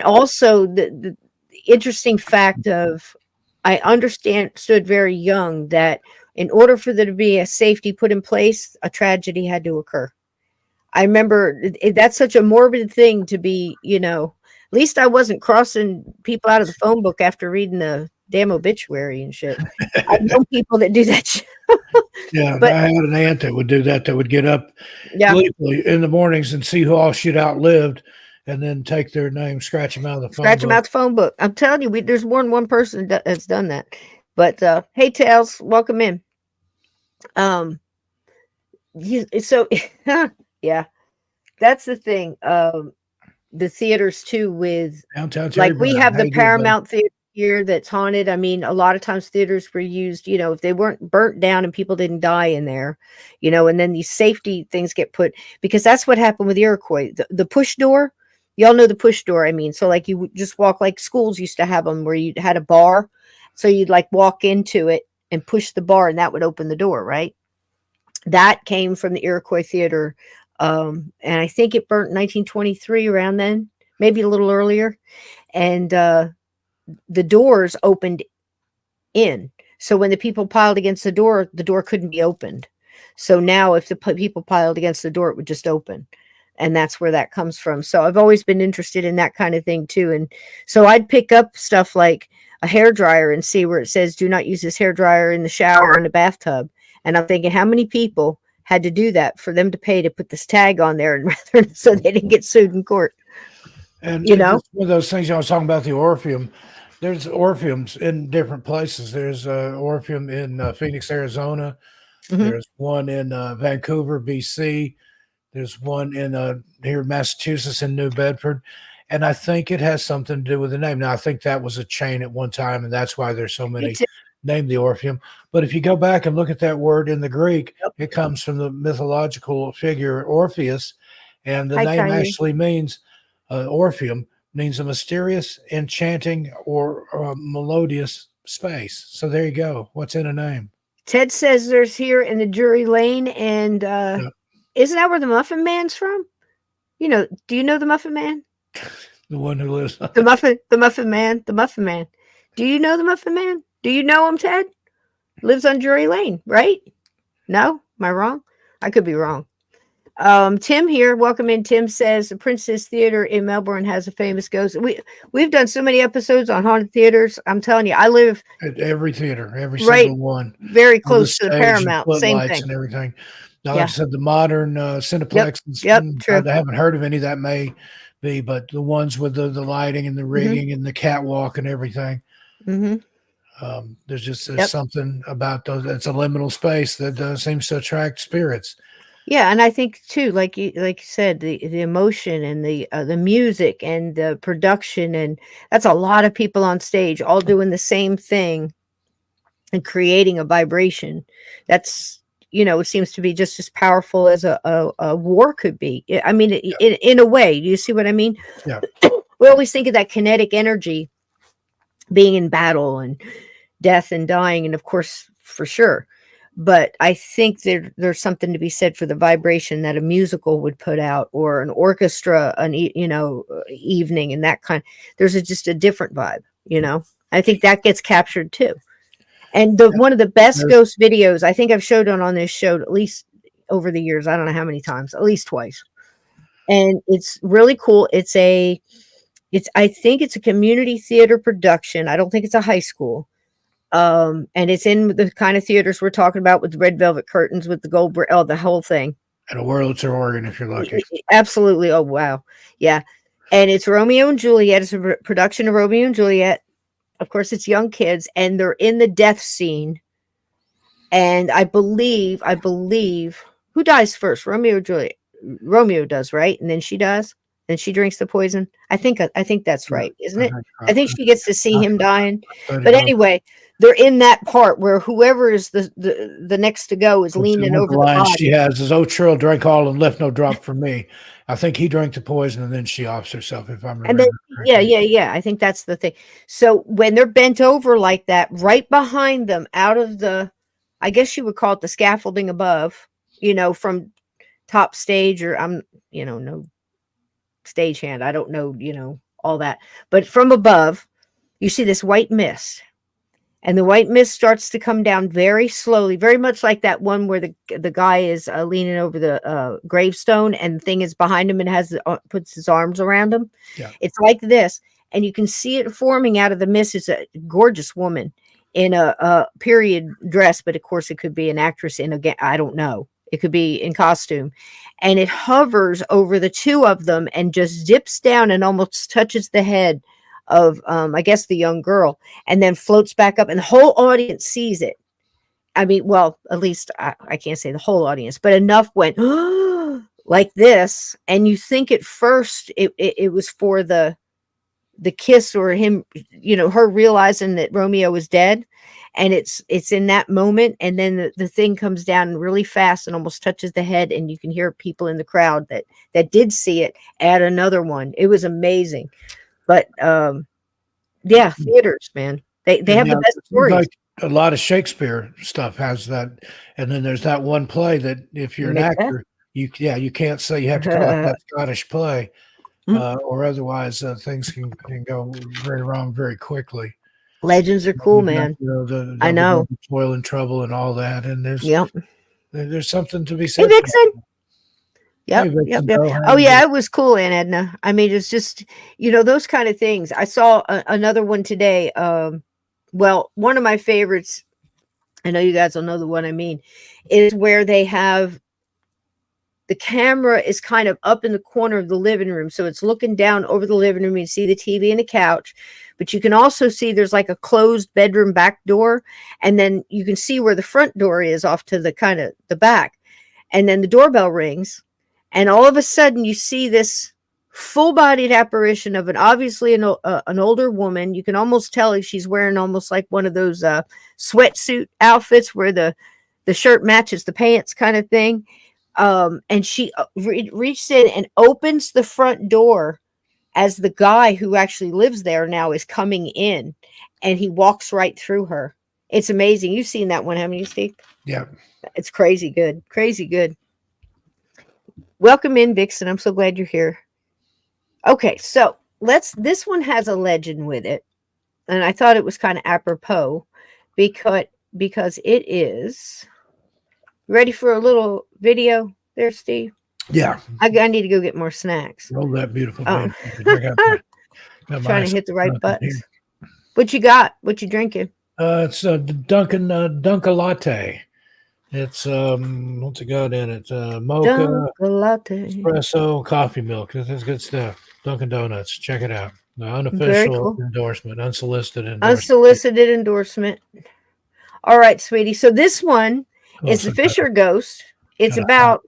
also the interesting fact of I understood very young that in order for there to be a safety put in place, a tragedy had to occur. I remember that's such a morbid thing to be, at least I wasn't crossing people out of the phone book after reading the damn obituary and shit. I know people that do that shit. Yeah, but I had an aunt that would do that would get up gleefully in the mornings and see who all she'd outlived, and then take their name, scratch them out of the phone book. Scratch them out the phone book. I'm telling you, there's more than one person that's done that. But hey, Tails, welcome in. So yeah, that's the thing. The theaters too, with downtown, like we have the Paramount Theater here that's haunted. I mean, a lot of times theaters were used, if they weren't burnt down and people didn't die in there, and then these safety things get put, because that's what happened with Iroquois. The push door, y'all know the push door. I mean, so like you would just walk, like schools used to have them where you had a bar. So you'd like walk into it and push the bar and that would open the door, right? That came from the Iroquois Theater And I think it burnt in 1923, around then, maybe a little earlier. And the doors opened in. So when the people piled against the door couldn't be opened. So now if the people piled against the door, it would just open. And that's where that comes from. So I've always been interested in that kind of thing too. And so I'd pick up stuff like a hair dryer and see where it says, do not use this hair dryer in the shower or in the bathtub. And I'm thinking, how many people had to do that for them to pay to put this tag on there, and rather so they didn't get sued in court? And You it's know? just one of those things. I was talking about the Orpheum. There's Orpheums in different places. There's Orpheum in Phoenix, Arizona. Hmm. There's one in Vancouver, BC. There's one in here in Massachusetts in New Bedford. And I think it has something to do with the name. Now, I think that was a chain at one time, and that's why there's so Me many too. named the Orpheum. But if you go back and look at that word in the Greek, Yep. it comes from the mythological figure Orpheus. And the Hi, name Kylie. actually means Orpheum means a mysterious, enchanting, or melodious space. So there you go. What's in a name? Ted says there's here in the Drury Lane, and Yeah. isn't that where the Muffin Man's from? You know, do you know the Muffin Man? The one who lives. The Muffin Man, the Muffin Man. Do you know the Muffin Man? Do you know him, Ted? Lives on Drury Lane, right? No? Am I wrong? I could be wrong. Tim here, welcome in. Tim says the Princess Theater in Melbourne has a famous ghost. We've done so many episodes on haunted theaters. I'm telling you, I live At every theater, every right single one, very with the close to the stage and Paramount. Same footlights thing. and everything. Now, like I Yeah. said, the modern Yep. cineplexes, Yep. True. I haven't heard of any that may be, but the ones with the lighting and the Hmm. rigging and the catwalk and everything, Hmm. there's Yep. something about those. It's a liminal space that seems to attract spirits. Yeah, and I think too, like you said, the emotion and the music and the production, and that's a lot of people on stage all doing the same thing and creating a vibration. That's, it seems to be just as powerful as a war could be. I mean, in a way, do you see what I mean? Yeah, We always think of that kinetic energy being in battle and death and dying, and of course, for sure. But I think there's something to be said for the vibration that a musical would put out, or an orchestra, evening, and that kind. There's just a different vibe. I think that gets captured too. And the yeah. one of the best There's ghost videos I think I've showed on this show at least over the years. I don't know how many times, at least twice. And it's really cool. It's I think it's a community theater production. I don't think it's a high school. And it's in the kind of theaters we're talking about, with the red velvet curtains, with the the whole thing. at a Wurlitzer organ if you're lucky. Absolutely. Oh wow. Yeah. And it's Romeo and Juliet. It's a production of Romeo and Juliet. Of course, it's young kids, and they're in the death scene. And I believe who dies first? Romeo or Juliet? Romeo does, right? And then she does. Then she drinks the poison. I think that's Yeah, right, isn't I it? think I think she gets to see him dying. so But too. anyway, they're in that part where whoever is the next to go is leaning One of the over the lines she body. has is, "Oh, Trill drank all and left no drop for me." I think he drank the poison and then she offs herself, if I'm And then remembering yeah, correctly. yeah, yeah. I think that's the thing. So when they're bent over like that, right behind them, out of the, I guess you would call it the scaffolding above, from top stage, or I'm, no stagehand. I don't know, all that. But from above, you see this white mist. And the white mist starts to come down very slowly, very much like that one where the guy is leaning over the gravestone, and the thing is behind him and puts his arms around him. Yeah. It's like this, and you can see it forming out of the mist. It's a gorgeous woman in a period dress, but of course it could be an actress I don't know. It could be in costume, and it hovers over the two of them and just dips down and almost touches the head of, I guess, the young girl, and then floats back up, and the whole audience sees it. I mean, well, at least I can't say the whole audience, but enough went like this, and you think at first it was for the kiss, or him, her realizing that Romeo was dead, and it's in that moment, and then the thing comes down really fast and almost touches the head, and you can hear people in the crowd that did see it add another one. It was amazing, but yeah, theaters, man. They And have the yeah, best it seems stories. like a lot of Shakespeare stuff has that. And then there's that one play that if you're an Macbeth? actor, you can't say you have to call it that Scottish play, or otherwise things can go very wrong very quickly. Legends are cool, man. I know. Toil and trouble and all that, and there's something to be Hey, said. Vixen. Yep, Hey, Vixen, yep. Oh yeah, it was cool, Aunt Edna. I mean, it's just those kind of things. I saw another one today. Well, one of my favorites. I know you guys will know the one I mean. Is where they have the camera is kind of up in the corner of the living room, so it's looking down over the living room. You see the TV and the couch, but you can also see there's like a closed bedroom back door, and then you can see where the front door is off to the kind of the back, and then the doorbell rings. And all of a sudden, you see this full-bodied apparition of obviously an older woman. You can almost tell she's wearing almost like one of those sweatsuit outfits where the shirt matches the pants kind of thing. And she reaches in and opens the front door as the guy who actually lives there now is coming in, and he walks right through her. It's amazing. You've seen that one, haven't you, Steve? Yeah. It's crazy good. Crazy good. Welcome in, Vixen. I'm so glad you're here. Okay, so this one has a legend with it, and I thought it was kind of apropos because it is. Ready for a little video there, Steve? Yeah. I need to go get more snacks. Roll that beautiful got trying to hit the right buttons. What you got? What you drinking? It's a Dunkin' Latte. It's what's it got in it? Mocha, latte, espresso, coffee milk. That's good stuff. Dunkin' Donuts. Check it out. The unofficial endorsement, unsolicited endorsement. All right, sweetie. So this one is the Fisher Ghost. It's about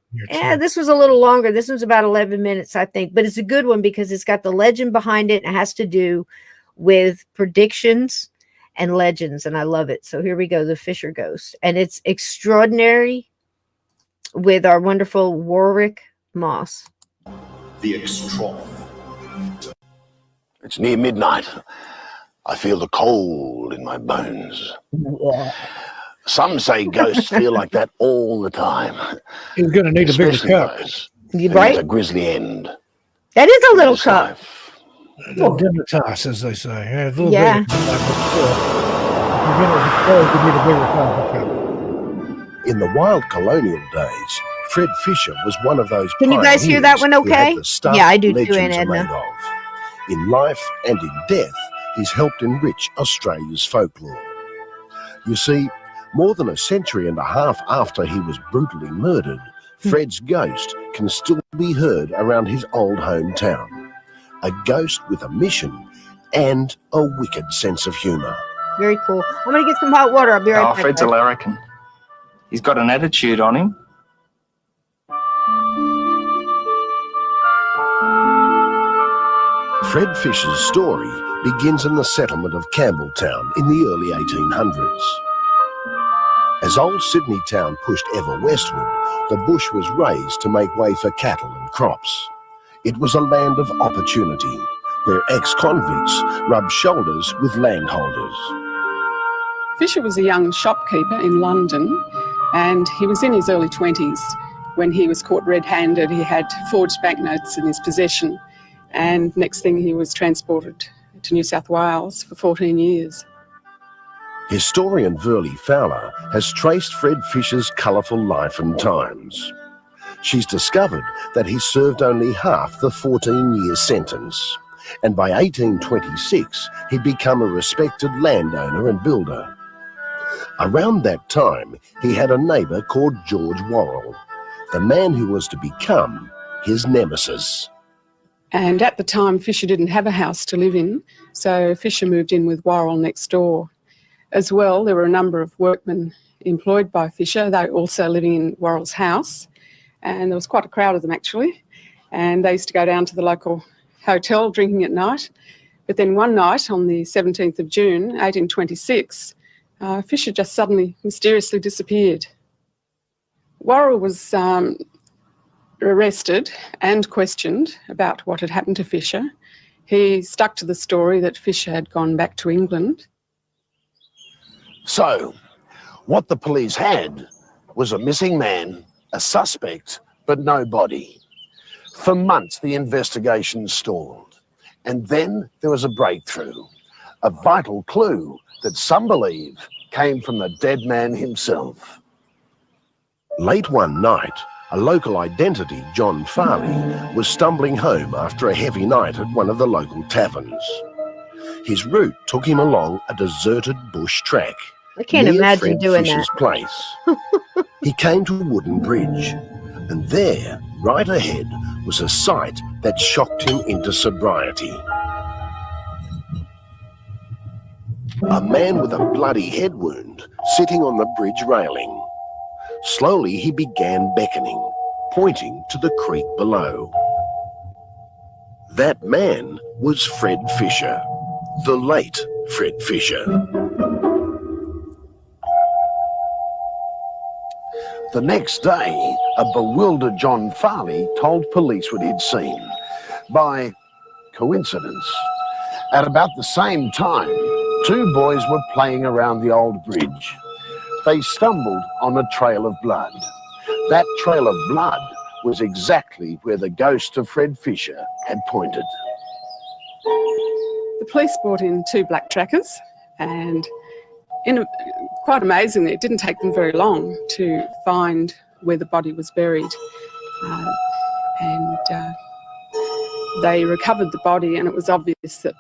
this was a little longer. This one's about 11 minutes, I think, but it's a good one because it's got the legend behind it. It has to do with predictions and legends, and I love it. So here we go, the Fisher Ghost, and it's extraordinary with our wonderful Warwick Moss. The extraordinary. It's near midnight. I feel the cold in my bones. Some say ghosts feel like that all the time. He's going to need a bigger cup. Right? A grisly end. That is a little cup. Dignitas, as they say. Yeah, a little bigger. You need a bigger cup. In the wild colonial days, Fred Fisher was one of those. Can you guys hear that one okay? Yeah, I do too, Aunt Edna. In life and in death, he's helped enrich Australia's folklore. You see, more than a century and a half after he was brutally murdered, Fred's ghost can still be heard around his old hometown. A ghost with a mission and a wicked sense of humour. Very cool. I'm going to get some hot water. I'll be right back. Fred's a larrikin. He's got an attitude on him. Fred Fisher's story begins in the settlement of Campbelltown in the early 1800s. As old Sydney town pushed ever westward, the bush was raised to make way for cattle and crops. It was a land of opportunity, where ex-convicts rubbed shoulders with landholders. Fisher was a young shopkeeper in London, and he was in his early 20s when he was caught red-handed. He had forged banknotes in his possession, and next thing he was transported to New South Wales for 14 years. Historian Verlie Fowler has traced Fred Fisher's colourful life and times. She's discovered that he served only half the 14-year sentence, and by 1826 he'd become a respected landowner and builder. Around that time, he had a neighbour called George Worrell, the man who was to become his nemesis. And at the time, Fisher didn't have a house to live in, so Fisher moved in with Worrell next door. As well, there were a number of workmen employed by Fisher. They were also living in Worrell's house, and there was quite a crowd of them actually, and they used to go down to the local hotel drinking at night. But then one night on the 17th of June 1826, Fisher just suddenly mysteriously disappeared. Worrell was arrested and questioned about what had happened to Fisher. He stuck to the story that Fisher had gone back to England. So, what the police had was a missing man, a suspect, but no body. For months, the investigation stalled. And then there was a breakthrough, a vital clue that some believe came from the dead man himself. Late one night, a local identity, John Farley, was stumbling home after a heavy night at one of the local taverns. His route took him along a deserted bush track. I can't near imagine Fred doing Fisher's that. place. He came to a wooden bridge, and there, right ahead, was a sight that shocked him into sobriety. A man with a bloody head wound sitting on the bridge railing. Slowly he began beckoning, pointing to the creek below. That man was Fred Fisher, the late Fred Fisher. The next day, a bewildered John Farley told police what he'd seen. By coincidence, at about the same time, two boys were playing around the old bridge. They stumbled on a trail of blood. That trail of blood was exactly where the ghost of Fred Fisher had pointed. The police brought in two black trackers, and quite amazingly, it didn't take them very long to find where the body was buried. They recovered the body, and it was obvious that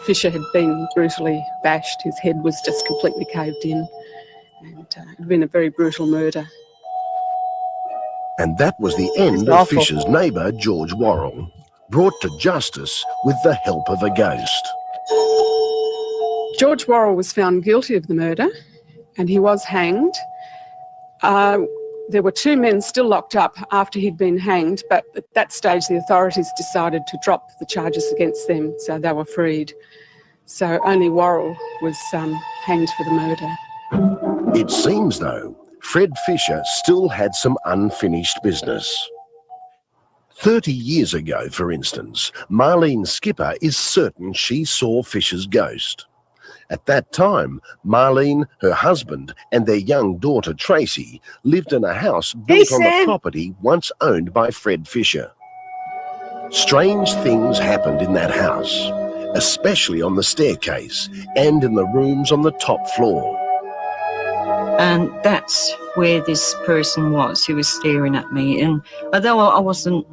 Fisher had been brutally bashed. His head was just completely caved in, and it had been a very brutal murder. And that was the end of Fisher's neighbour, George Worrell, brought to justice with the help of a ghost. George Worrell was found guilty of the murder, and he was hanged. There were two men still locked up after he'd been hanged, but at that stage the authorities decided to drop the charges against them, so they were freed. So only Worrell was hanged for the murder. It seems, though, Fred Fisher still had some unfinished business. 30 years ago, for instance, Marlene Skipper is certain she saw Fisher's ghost. At that time, Marlene, her husband, and their young daughter Tracy lived in a house built on the property once owned by Fred Fisher. Strange things happened in that house, especially on the staircase and in the rooms on the top floor. And that's where this person was who was staring at me. And although I wasn't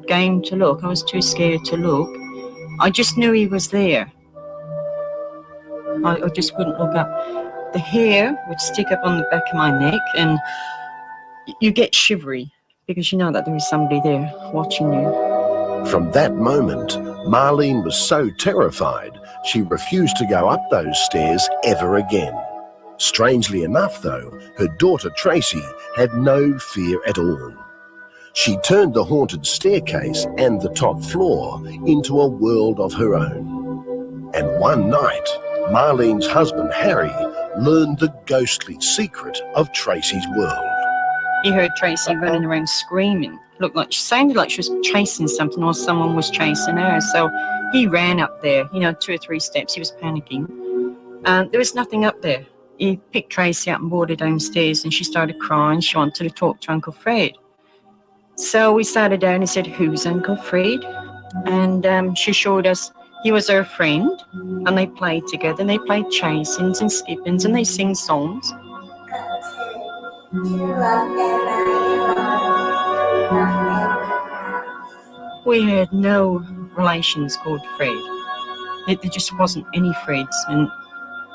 game to look, I was too scared to look, I just knew he was there. I just couldn't look up. The hair would stick up on the back of my neck, and you get shivery because you know that there is somebody there watching you. From that moment, Marlene was so terrified she refused to go up those stairs ever again. Strangely enough, though, her daughter Tracy had no fear at all. She turned the haunted staircase and the top floor into a world of her own. And one night, Marlene's husband Harry learned the ghostly secret of Tracy's world. He heard Tracy running around screaming. Sounded like she was chasing something or someone was chasing her. So he ran up there, 2 or 3 steps. He was panicking. There was nothing up there. He picked Tracy up and brought her downstairs, and she started crying. She wanted to talk to Uncle Fred. So we sat her down and said, "Who's Uncle Fred?" And she showed us he was her friend, and they played together, and they played chasings and skippings, and they sing songs. We had no relations called Fred. There just wasn't any Freds, and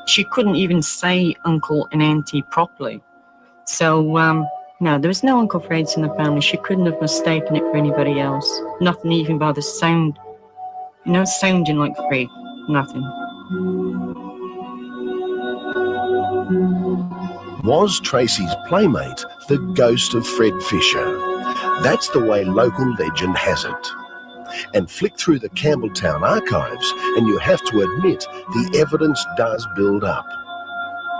she couldn't even say uncle and auntie properly. So, no, there was no Uncle Freds in the family. She couldn't have mistaken it for anybody else. Nothing even by the sound, sounding like Fred. Nothing. Was Tracy's playmate the ghost of Fred Fisher? That's the way local legend has it. And flick through the Campbelltown archives and you have to admit the evidence does build up.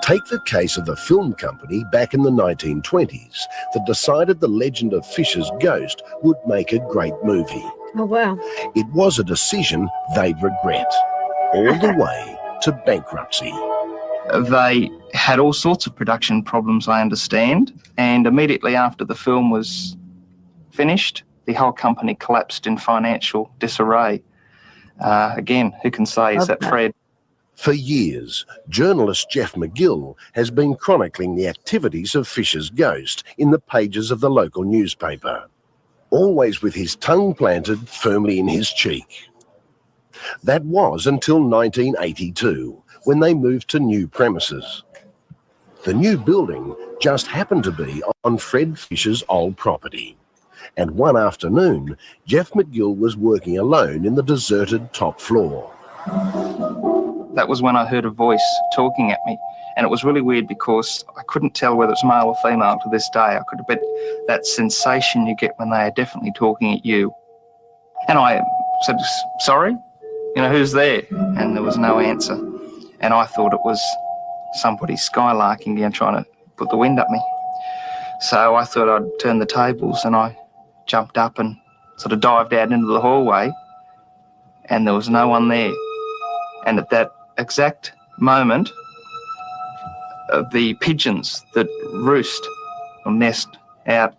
Take the case of the film company back in the 1920s that decided the legend of Fisher's ghost would make a great movie. Oh, wow. It was a decision they'd regret, all the way to bankruptcy. They had all sorts of production problems, I understand, and immediately after the film was finished, the whole company collapsed in financial disarray. Again, who can say, is that Okay. Fred? For years, journalist Jeff McGill has been chronicling the activities of Fisher's ghost in the pages of the local newspaper, always with his tongue planted firmly in his cheek. That was until 1982, when they moved to new premises. The new building just happened to be on Fred Fisher's old property. And one afternoon, Jeff McGill was working alone in the deserted top floor. That was when I heard a voice talking at me. And it was really weird because I couldn't tell whether it's male or female to this day. I could have bet that sensation you get when they are definitely talking at you. And I said, sorry? You know, who's there? And there was no answer. And I thought it was somebody skylarking down trying to put the wind up me. So I thought I'd turn the tables, and I jumped up and sort of dived out into the hallway, and there was no one there. And at that exact moment, the pigeons that roost or nest out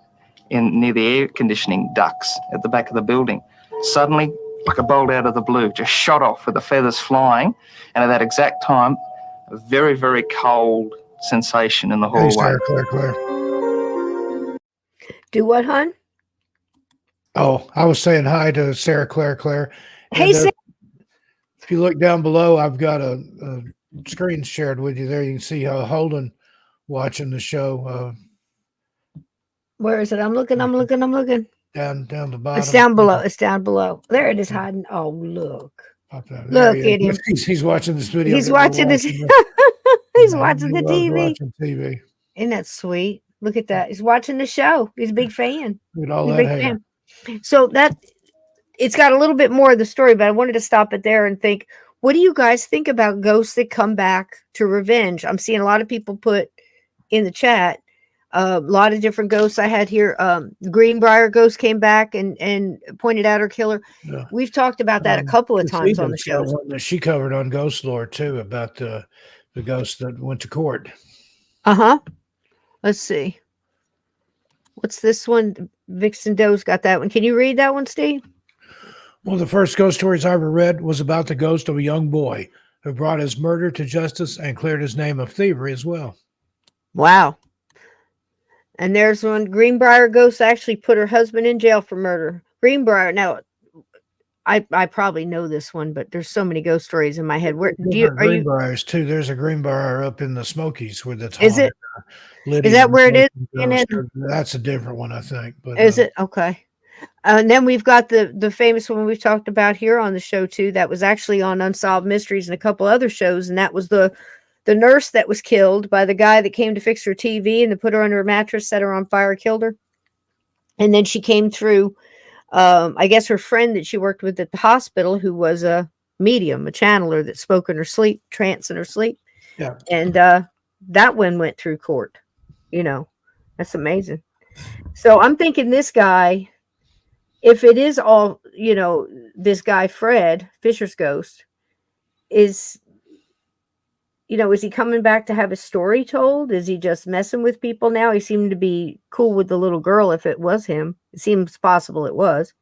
near the air conditioning ducts at the back of the building, suddenly, like a bolt out of the blue, just shot off with the feathers flying. And at that exact time, a very, very cold sensation in the Hey, hallway. Sarah Claire. Do what, hon? Oh, I was saying hi to Sarah Claire. Hey, And, Sarah. if you look down below, I've got a screen shared with you there. You can see how Holden watching the show Where is it? I'm looking. down the bottom. It's down below. It's down below. There it is hiding. Oh, look. Pop out. Look There he at is. him. He's watching this video. He's that we're watching this. He's watching the He loves TV. watching TV. Isn't that sweet? Look at that. He's watching the show. He's a big fan. Look at all He's a that big hair. fan. So that it's got a little bit more of the story, but I wanted to stop it there and think, what do you guys think about ghosts that come back to revenge? I'm seeing a lot of people put in the chat a lot of different ghosts. I had here the Greenbrier ghost came back and pointed out her killer. Yeah. We've talked about that a couple of times on the show. One that she covered on Ghost Lore too, about the ghost that went to court. Let's see. What's this one? Vixen Doe's got that one. Can you read that one, Steve? One of the first ghost stories I ever read was about the ghost of a young boy who brought his murder to justice and cleared his name of thievery as well. Wow. And there's one. Greenbrier ghost actually put her husband in jail for murder. Greenbrier. Now, I probably know this one, but there's so many ghost stories in my head. Where do you, are you? Greenbriers too. There's a Greenbrier up in the Smokies where that's Is it? Lydia Is that where it is? That's a different one, I think. But Is it okay? And then we've got the famous one we've talked about here on the show too. That was actually on Unsolved Mysteries and a couple other shows, and that was the nurse that was killed by the guy that came to fix her TV and to put her under a mattress, set her on fire, killed her. And then she came through. I guess her friend that she worked with at the hospital, who was a medium, a channeler that spoke in her sleep, trance in her sleep. Yeah. And that one went through court. You know, that's amazing. So I'm thinking this guy, if it is all, you know, this guy, Fred Fisher's ghost, is, you know, is he coming back to have his story told? Is he just messing with people now? He seemed to be cool with the little girl if it was him. It seems possible it was.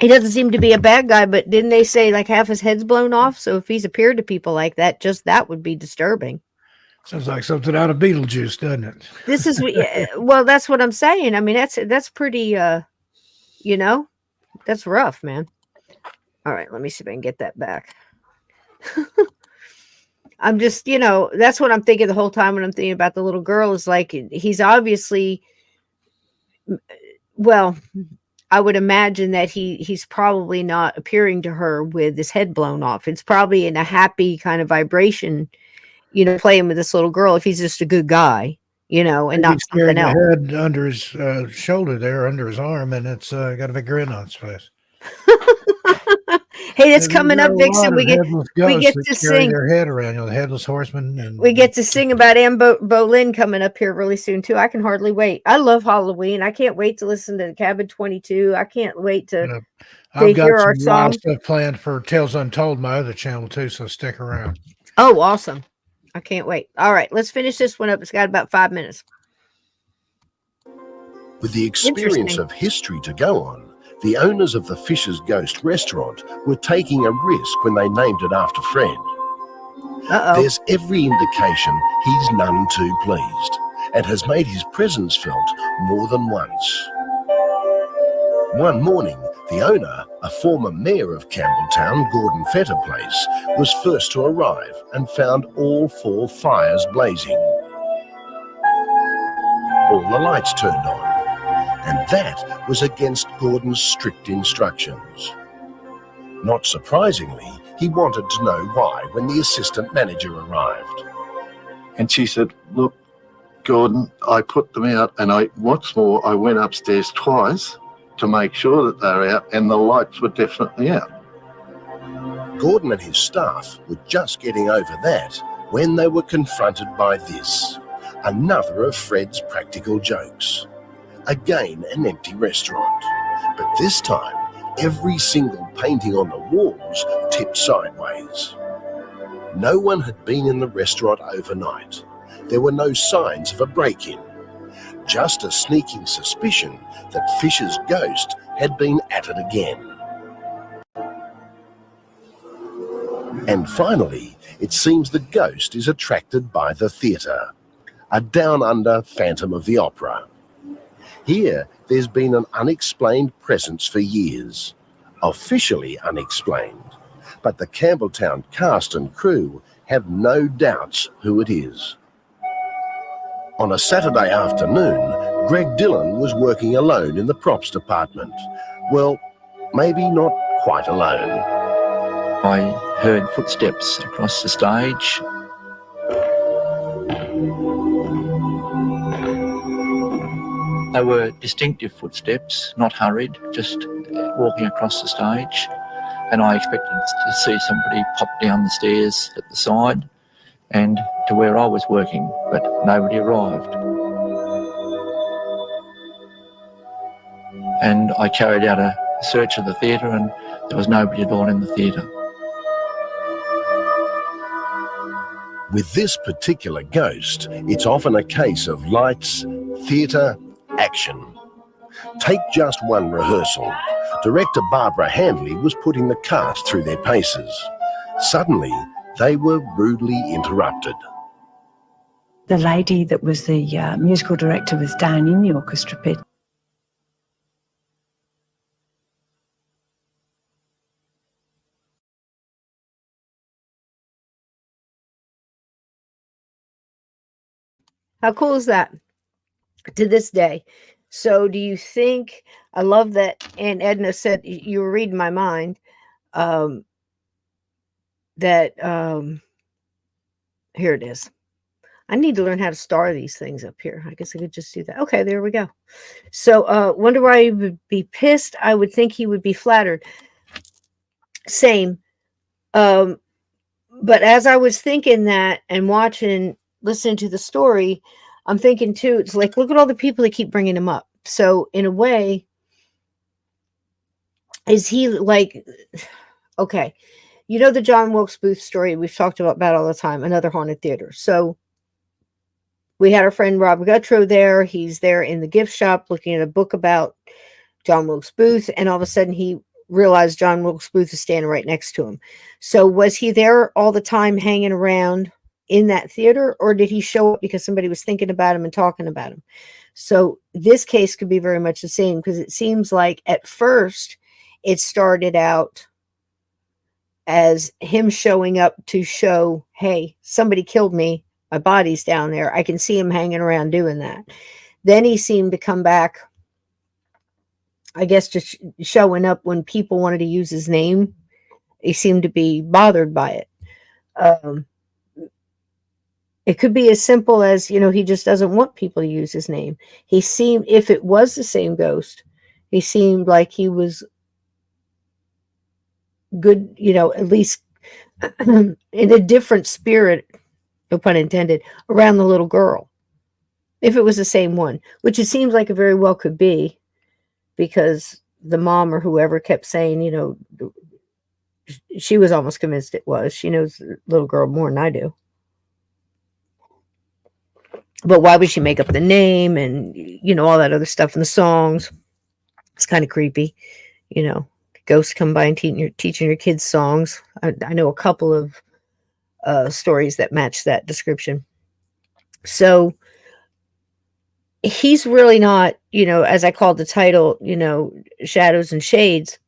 He doesn't seem to be a bad guy, but didn't they say like half his head's blown off? So if he's appeared to people like that, just that would be disturbing. sounds like something out of Beetlejuice, doesn't it? This is, well, that's what I'm saying. I mean, that's pretty, you know, that's rough, man. All right, let me see if I can get that back. I'm just, you know, that's what I'm thinking the whole time when I'm thinking about the little girl is like, he's obviously, well, I would imagine that he's probably not appearing to her with his head blown off. It's probably in a happy kind of vibration, you know, playing with this little girl if he's just a good guy, you know, and not something else. Head under his shoulder there, under his arm, and it's got a big grin on its face. Hey, that's coming up, Vixen. We get to sing their head around, you know, the headless horseman, and we get to sing about Anne Boleyn coming up here really soon too. I can hardly wait. I love Halloween. I can't wait to listen to Cabin 22. I can't wait to hear our song. Stuff planned for Tales Untold, my other channel too. So stick around. Oh, awesome! I can't wait. All right, let's finish this one up. It's got about 5 minutes. With the experience Interesting. of history to go on, the owners of the Fisher's Ghost restaurant were taking a risk when they named it after Fred. Uh-oh. There's every indication he's none too pleased and has made his presence felt more than once. One morning, the owner, a former mayor of Campbelltown, Gordon Fetter Place, was first to arrive and found all 4 fires blazing. All the lights turned on, and that was against Gordon's strict instructions. Not surprisingly, he wanted to know why when the assistant manager arrived. And she said, look, Gordon, I put them out, and what's more, I went upstairs twice to make sure that they were out, and the lights were definitely out. Gordon and his staff were just getting over that when they were confronted by this, another of Fred's practical jokes. Again, an empty restaurant, but this time every single painting on the walls tipped sideways. No one had been in the restaurant overnight. There were no signs of a break-in, just a sneaking suspicion that Fisher's ghost had been at it again. And finally, it seems the ghost is attracted by the theatre, a down-under Phantom of the Opera. Here, there's been an unexplained presence for years, officially unexplained, but the Campbelltown cast and crew have no doubts who it is. On a Saturday afternoon, Greg Dillon was working alone in the props department. Well, maybe not quite alone. I heard footsteps across the stage. They were distinctive footsteps, not hurried, just walking across the stage. And I expected to see somebody pop down the stairs at the side and to where I was working, but nobody arrived. And I carried out a search of the theatre, and there was nobody at all in the theatre. With this particular ghost, it's often a case of lights, theatre, action. Take just one rehearsal. Director Barbara Handley was putting the cast through their paces. Suddenly, they were rudely interrupted. The lady that was the musical director was down in the orchestra pit. How cool is that? To this day. So do you think, I love that Aunt Edna said, you were reading my mind, here it is. I need to learn how to star these things up here. I guess I could just do that. Okay, there we go. So wonder why he would be pissed. I would think he would be flattered. Same. But as I was thinking that and listening to the story, I'm thinking too, it's like, look at all the people that keep bringing him up. So in a way, is he like, okay, you know, the John Wilkes Booth story we've talked about all the time, another haunted theater. So we had our friend Rob Guttrow there. He's there in the gift shop looking at a book about John Wilkes Booth. And all of a sudden he realized John Wilkes Booth is standing right next to him. So was he there all the time hanging around in that theater, or did he show up because somebody was thinking about him and talking about him? So this case could be very much the same, because it seems like at first it started out as him showing up to show, hey, somebody killed me. My body's down there. I can see him hanging around doing that. Then he seemed to come back, I guess, just showing up when people wanted to use his name. He seemed to be bothered by it. It could be as simple as, you know, he just doesn't want people to use his name. He seemed, if it was the same ghost, he seemed like he was good, you know, at least in a different spirit, no pun intended, around the little girl. If it was the same one, which it seems like it very well could be, because the mom or whoever kept saying, you know, she was almost convinced it was. She knows the little girl more than I do. But why would she make up the name and, all that other stuff in the songs? It's kind of creepy, ghosts come by and teaching your kids songs. I know a couple of stories that match that description. So he's really not, as I called the title, shadows and shades.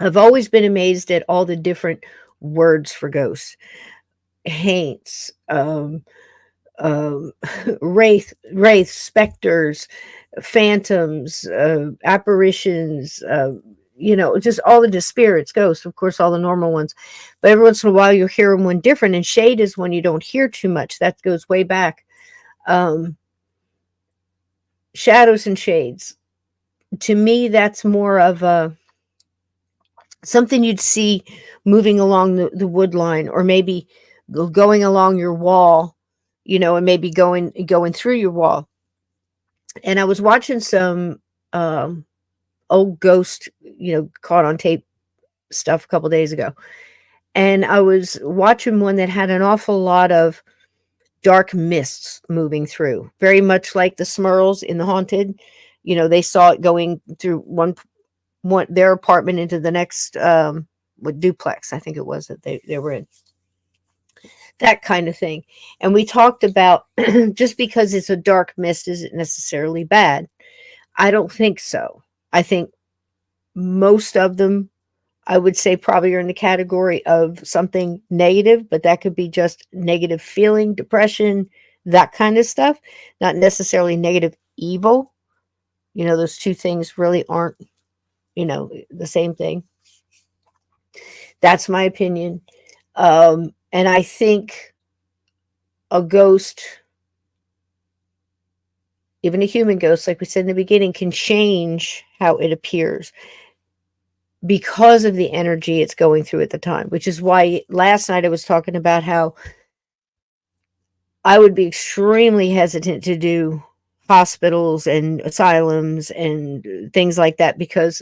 I've always been amazed at all the different words for ghosts. Haints, wraith, specters, phantoms, apparitions, just all the spirits, ghosts, of course, all the normal ones. But every once in a while you'll hear one different, and shade is when you don't hear too much. That goes way back. Shadows and shades. To me, that's more of something you'd see moving along the wood line, or maybe going along your wall, and maybe going through your wall. And I was watching some old ghost, caught on tape stuff a couple days ago. And I was watching one that had an awful lot of dark mists moving through, very much like the Smurls in The Haunted. They saw it going through one their apartment into the next duplex, I think it was, that they were in. That kind of thing. And we talked about just because it's a dark mist isn't necessarily bad. I don't think so. I think most of them, I would say, probably are in the category of something negative, but that could be just negative feeling, depression, that kind of stuff, not necessarily negative evil. Those two things really aren't, the same thing. That's my opinion. And I think a ghost, even a human ghost, like we said in the beginning, can change how it appears because of the energy it's going through at the time, which is why last night I was talking about how I would be extremely hesitant to do hospitals and asylums and things like that because,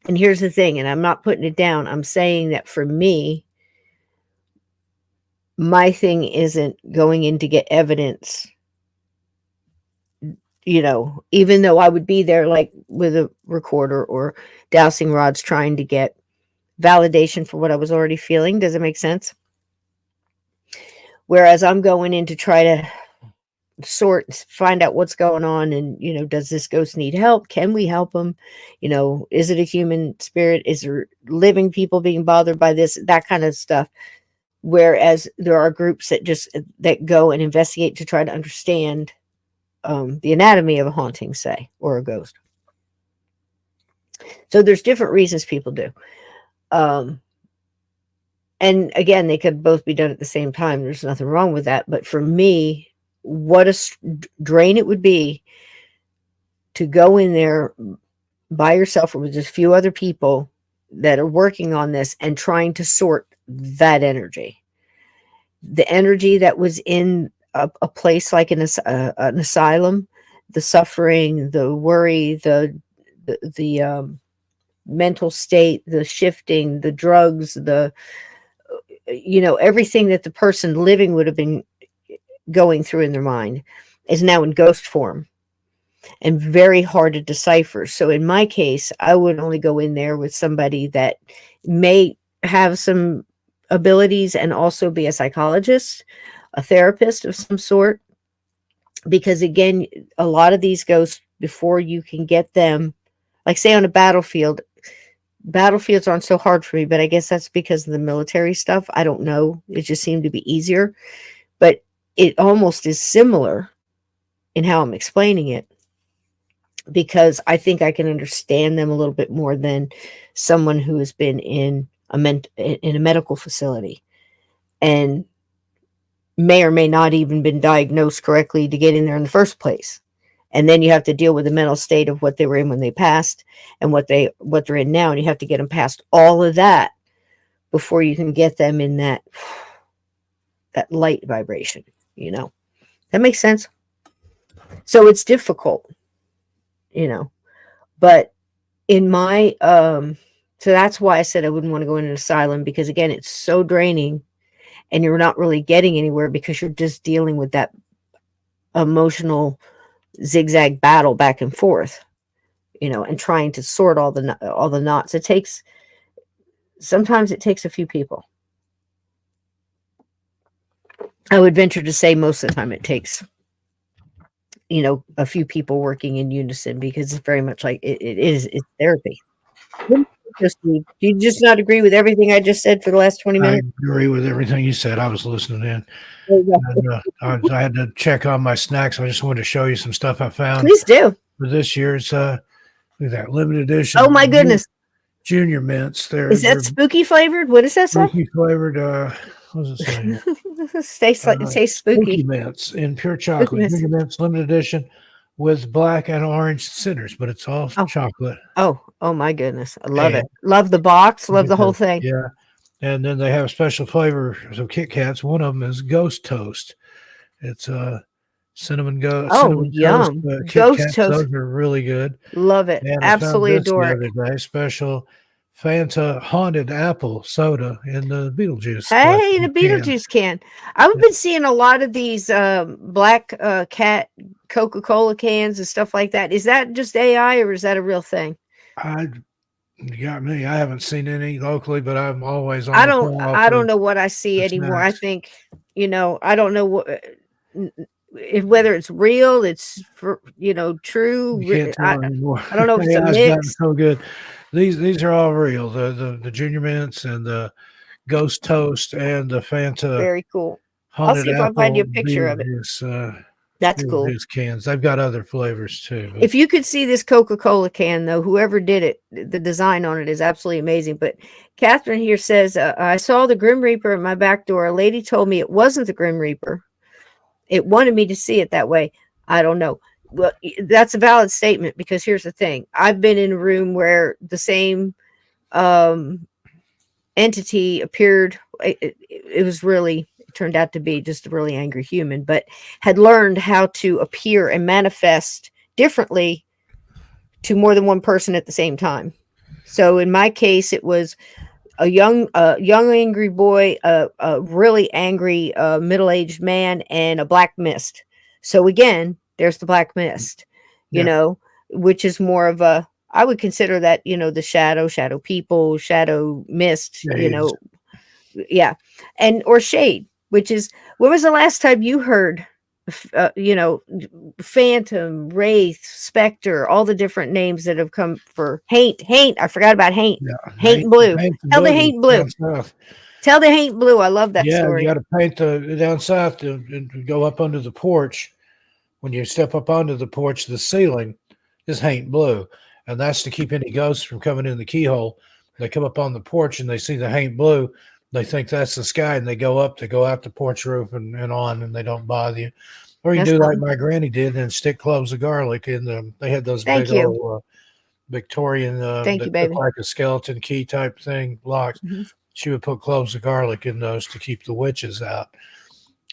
and here's the thing, and I'm not putting it down, I'm saying that for me, my thing isn't going in to get evidence, even though I would be there like with a recorder or dowsing rods trying to get validation for what I was already feeling. Does it make sense? Whereas I'm going in to try to find out what's going on, and does this ghost need help? Can we help them? Is it a human spirit? Is there living people being bothered by this? That kind of stuff. Whereas there are groups that go and investigate to try to understand the anatomy of a haunting, say, or a ghost. So there's different reasons people do. And again, they could both be done at the same time. There's nothing wrong with that. But for me, what a drain it would be to go in there by yourself or with just a few other people that are working on this and trying to sort that energy. The energy that was in a place like an asylum, the suffering, the worry, the mental state, the shifting, the drugs, everything that the person living would have been going through in their mind is now in ghost form and very hard to decipher. So in my case, I would only go in there with somebody that may have some abilities and also be a psychologist, a therapist of some sort, because again, a lot of these ghosts, before you can get them, like say on a battlefield, battlefields aren't so hard for me, but I guess that's because of the military stuff. I don't know. It just seemed to be easier, but it almost is similar in how I'm explaining it, because I think I can understand them a little bit more than someone who has been in a medical facility and may or may not even been diagnosed correctly to get in there in the first place. And then you have to deal with the mental state of what they were in when they passed and what they're in now. And you have to get them past all of that before you can get them in that light vibration, that makes sense. So it's difficult, but in my, so that's why I said I wouldn't want to go in an asylum, because again, it's so draining and you're not really getting anywhere because you're just dealing with that emotional zigzag battle back and forth, and trying to sort all the knots. Sometimes it takes a few people. I would venture to say most of the time it takes, a few people working in unison, because it's very much like it's therapy. Do you just not agree with everything I just said for the last 20 I minutes? agree with everything you said. I was listening in. There you go. And, I had to check on my snacks. I just wanted to show you some stuff I found Please do. for this year's look at that limited edition. Oh my goodness. Junior mints. Is that spooky flavored? What does that say? Spooky flavored. What does it say here? It tastes spooky. Mints in pure chocolate. Junior mints, limited edition, with black and orange centers, but it's all chocolate. Oh my goodness. I love it. Love the box. Love the whole thing. Yeah. And then they have special flavor of Kit Kats. One of them is Ghost Toast. It's cinnamon yum. Toast. Kit Ghost Kats, Toast. those are really good. Love it. And Absolutely adore it. the other day, special Fanta haunted apple soda in the Beetlejuice. Hey, the Beetlejuice can. I've been seeing a lot of these black cat Coca-Cola cans and stuff like that. Is that just AI or is that a real thing? You got me. I haven't seen any locally, but I'm always on. I don't know what I see anymore. Snacks. I think, I don't know whether it's real, it's true. You can't tell anymore. I don't know if it's a AI's mix. gotten so good. These are all real. The Junior Mints and the Ghost Toast and the Fanta. Very cool. I'll see if I find you a picture of it. That's cool. His cans. They've got other flavors too. If you could see this Coca-Cola can, though, whoever did it, the design on it is absolutely amazing. But Catherine here says, I saw the Grim Reaper at my back door. A lady told me it wasn't the Grim Reaper. It wanted me to see it that way. I don't know. Well, that's a valid statement, because here's the thing. I've been in a room where the same entity appeared. It was really... turned out to be just a really angry human, but had learned how to appear and manifest differently to more than one person at the same time. So in my case, it was a young angry boy, a really angry middle-aged man, and a black mist. So again, there's the black mist, which is more of a, I would consider that, the shadow people, shadow mist, Shades. Yeah. And, or shade, which is, when was the last time you heard, phantom, wraith, specter, all the different names that have come for haint. I forgot about haint. Yeah. Haint blue. Tell the haint blue. Tell the haint blue. I love that story. You got to paint the down south and go up under the porch. When you step up onto the porch, the ceiling is haint blue, and that's to keep any ghosts from coming in the keyhole. They come up on the porch and they see the haint blue. They think that's the sky, and they go out the porch roof and on, and they don't bother you. Or you do like my granny did and stick cloves of garlic in them. They had those big old Victorian, Thank you, baby. like a skeleton key type thing locks. Mm-hmm. She would put cloves of garlic in those to keep the witches out.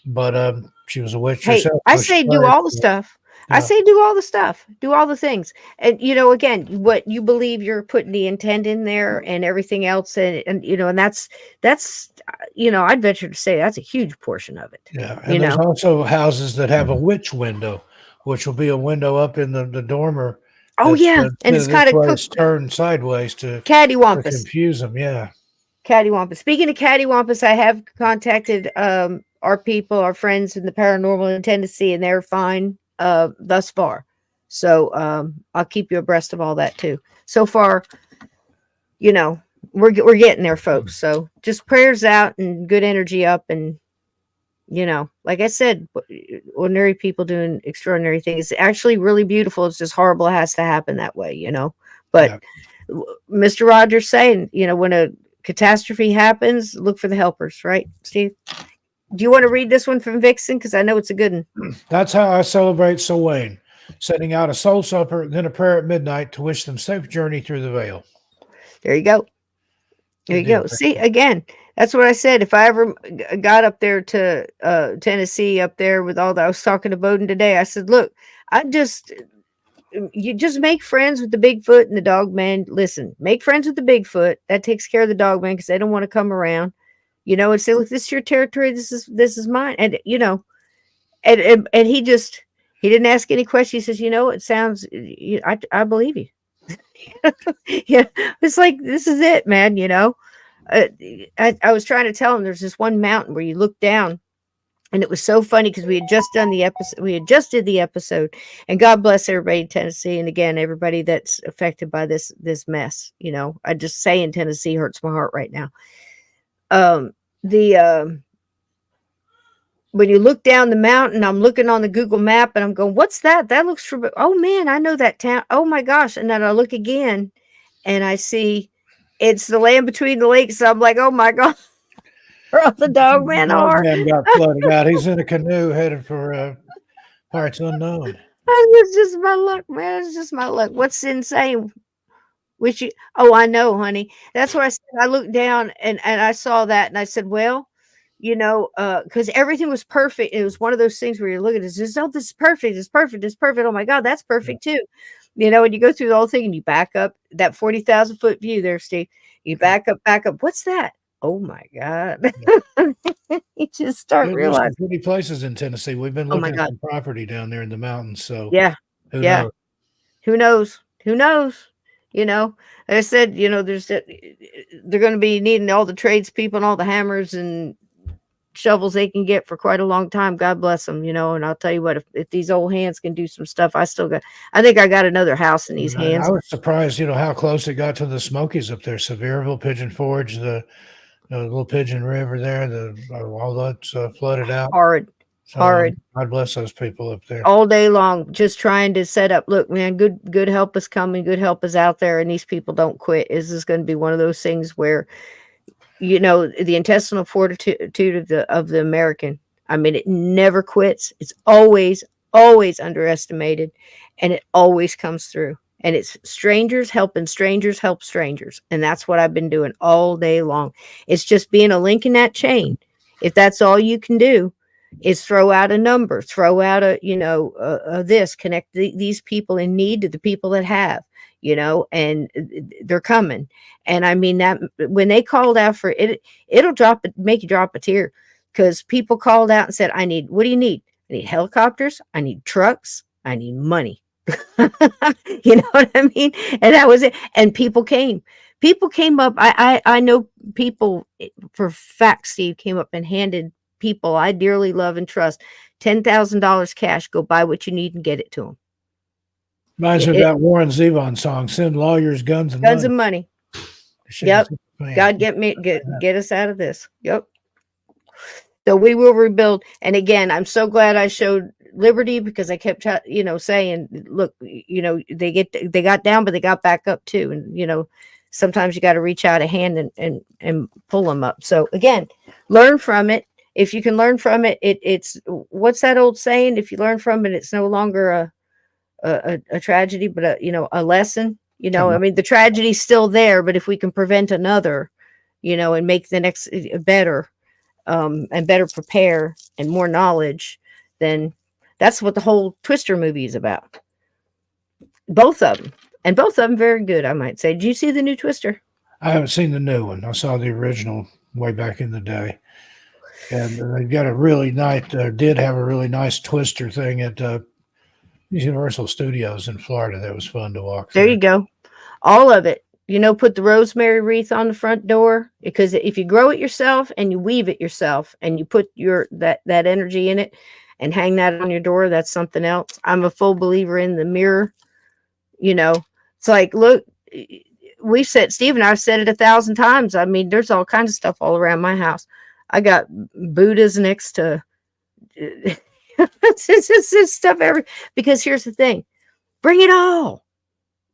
But she was a witch herself. I say do all the stuff. Yeah. I say do all the stuff. Do all the things. And, again, what you believe, you're putting the intent in there and everything else. And that's, I'd venture to say that's a huge portion of it. Yeah. And there's also houses that have a witch window, which will be a window up in the dormer. Oh, yeah. And it's kind of turned sideways to cattywampus. Confuse them. Yeah. Cattywampus. Speaking of cattywampus, I have contacted our people, our friends in the paranormal in Tennessee, and they're fine thus far. So I'll keep you abreast of all that too. So far, we're getting there, folks. So just prayers out and good energy up, and like I said, ordinary people doing extraordinary things. It's actually really beautiful. It's just horrible it has to happen that way, But Mr. Rogers saying, when a catastrophe happens, look for the helpers, right, Steve? Do you want to read this one from Vixen? Because I know it's a good one. That's how I celebrate Selwyn, setting out a soul supper, then a prayer at midnight to wish them safe journey through the veil. There you go. There you go. See, again, that's what I said. If I ever got up there to Tennessee, up there with all that, I was talking to Bowden today. I said, look, you just make friends with the Bigfoot and the dog man. Listen, make friends with the Bigfoot. That takes care of the dog man, because they don't want to come around. And say, look, this is your territory. This is mine. And, and he just, He didn't ask any questions. He says, it sounds, I believe you. Yeah, it's like, this is it, man. I was trying to tell him there's this one mountain where you look down, and it was so funny because we had just done the episode. We had just did the episode, and God bless everybody in Tennessee. And again, everybody that's affected by this mess. I just say in Tennessee hurts my heart right now. When you look down the mountain, I'm looking on the Google map and I'm going, what's that? That looks oh man, I know that town. Oh my gosh. And then I look again and I see it's the land between the lakes. So I'm like, oh my God, where all the dog men are. Man got flooded out. He's in a canoe headed for parts unknown. It's just my luck, man. It's just my luck. What's insane? I know, honey. That's what I said. I looked down and I saw that and I said, well, because everything was perfect. It was one of those things where you're looking at this, oh, this is perfect. It's perfect. It's perfect. Oh my God, that's perfect too. And you go through the whole thing and you back up that 40,000 foot view there, Steve. You back up. What's that? Oh my God. You just start realizing. There's some pretty places in Tennessee. We've been looking at some property down there in the mountains. So yeah. Who knows? I said, they're going to be needing all the tradespeople and all the hammers and shovels they can get for quite a long time. God bless them, and I'll tell you what, if these old hands can do some stuff, I think I got another house in these hands. I was surprised, how close it got to the Smokies up there, Sevierville, Pigeon Forge, the Little Pigeon River there, all that's flooded out. Horrid. God bless those people up there. All day long, just trying to set up. Look, man, good help is coming. Good help is out there, and these people don't quit. This is going to be one of those things where, the intestinal fortitude of the American. I mean, it never quits. It's always underestimated, and it always comes through. And it's strangers helping strangers help strangers, and that's what I've been doing all day long. It's just being a link in that chain. If that's all you can do, is throw out a number, throw out this, connect these people in need to the people that have, and they're coming. And I mean that when they called out for it, it'll make you drop a tear, because people called out and said, what do you need? I need helicopters. I need trucks. I need money. You know what I mean? And that was it. And people came up. I know people for fact, Steve, came up and handed people I dearly love and trust $10,000 cash. Go buy what you need and get it to them. Reminds me of that Warren Zevon song, "Send lawyers guns and money." Yep. God, get us out of this. Yep. So we will rebuild. And again, I'm so glad I showed Liberty, because I kept saying, look, they got down, but they got back up too. And sometimes you got to reach out a hand and pull them up. So again, learn from it. If you can learn from it, it's what's that old saying? If you learn from it, it's no longer a tragedy, but a lesson. I mean, the tragedy's still there, but if we can prevent another, and make the next better, and better prepare and more knowledge, then that's what the whole Twister movie is about. Both of them very good, I might say. Did you see the new Twister? I haven't seen the new one. I saw the original way back in the day. And they've got did have a really nice Twister thing at Universal Studios in Florida. That was fun to walk through. There you go. All of it. Put the rosemary wreath on the front door, because if you grow it yourself and you weave it yourself and you put that energy in it and hang that on your door, that's something else. I'm a full believer in the mirror. It's like, look, Steve and I've said it 1,000 times. I mean, there's all kinds of stuff all around my house. I got Buddhas next to it's stuff because here's the thing, bring it all,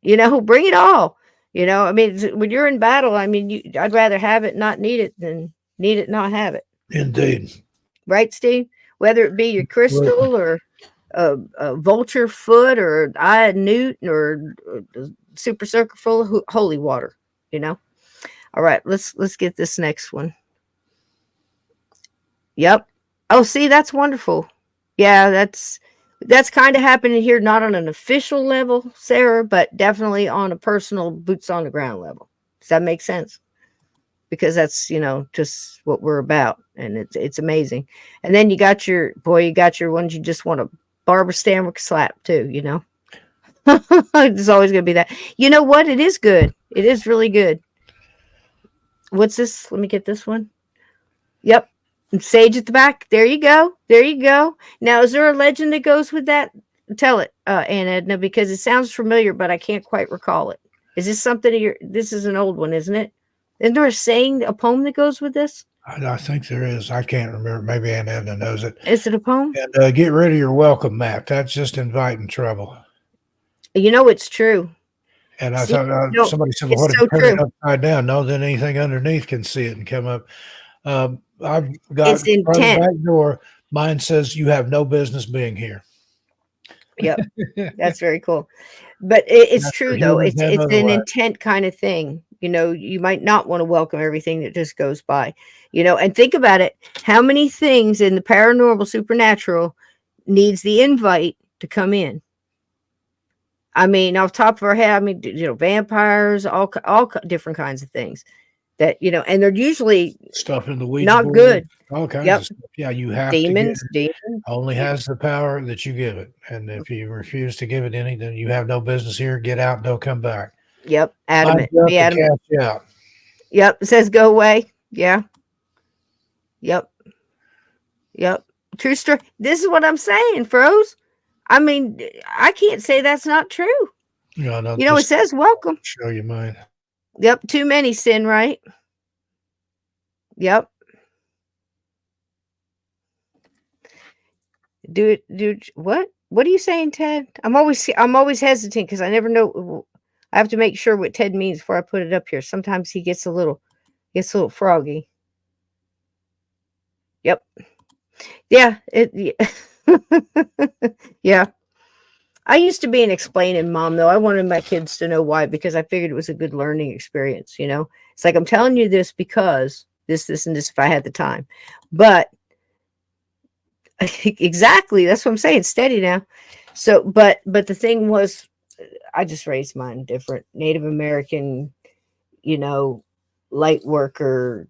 bring it all, I mean, when you're in battle, I mean, I'd rather have it, not need it, than need it, not have it. Indeed. Right, Steve? Whether it be your crystal or a vulture foot or eye of newt or a super circle full of holy water, All right, let's get this next one. Yep. Oh, see, that's wonderful. Yeah, that's kind of happening here, not on an official level, Sarah, but definitely on a personal boots on the ground level. Does that make sense? Because that's, just what we're about. And it's amazing. And then you got your ones you just want to Barbara Stanwyck slap too, you know. It's always going to be that. You know what? It is good. It is really good. What's this? Let me get this one. Yep. And sage at the back. There you go. There you go. Now, is there a legend that goes with that? Tell it, Aunt Edna, because it sounds familiar, but I can't quite recall it. Is this something this is an old one, isn't it? Isn't there a saying, a poem that goes with this? I think there is. I can't remember. Maybe Aunt Edna knows it. Is it a poem? And get rid of your welcome mat. That's just inviting trouble. You know, it's true. And I See, thought no, somebody said, it's "Well, what if so you turn it true. upside down?" No, then anything underneath can see it and come up. I've got It's intent. back door. Mine says, "You have no business being here." Yep. That's very cool. But it's That's true for though. humans It's and an otherwise. intent kind of thing. You know, you might not want to welcome everything that just goes by. You know, and think about it. How many things in the paranormal, supernatural needs the invite to come in? I mean, off the top of our head, I mean, you know, vampires, all different kinds of things that, you know, and they're usually Stuff in the Ouija not board, good. all kinds Yep. of stuff. Yeah, you have to get Demons, it. demons. Only has the power that you give it. And if you refuse to give it any, then you have no business here. Get out and don't come back. Yep. Adamant. Mine's up Be to adamant. cast you out. Yep. It says go away. Yeah. Yep. Yep. True story. This is what I'm saying, froze. I mean, I can't say that's not true. No, no, You know, it just says welcome. show you mine. Yep. Too many sin, right? Yep. Dude, what? What are you saying, Ted? I'm always hesitant because I never know. I have to make sure what Ted means before I put it up here. Sometimes he gets a little froggy. Yep. Yeah. Yeah. I used to be an explaining mom, though. I wanted my kids to know why, because I figured it was a good learning experience. You know, it's like, I'm telling you this because this, and this, if I had the time. But exactly, that's what I'm saying. Steady now. So, but the thing was, I just raised mine different. Native American, you know, light worker,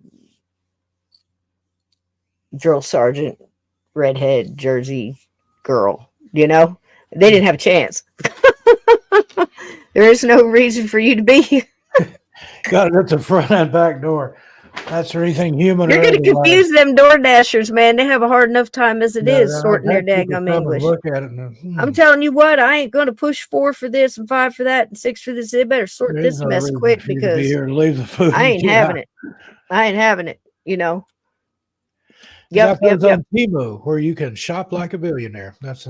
drill sergeant, redhead, Jersey girl. You know, they didn't have a chance. There is no reason for you to be here. Got it at the front and back door. That's for anything human. You're or going to otherwise. confuse them door dashers, man. They have a hard enough time as it is sorting their I've had people daggum come and English. look at it and, I'm telling you what, I ain't going to push 4 for this and 5 for that and 6 for this. They better sort there this is no mess reason quick for you to be because here to leave the food. I ain't having it. I ain't having it, you know. Yep. On Temu, where you can shop like a billionaire. That's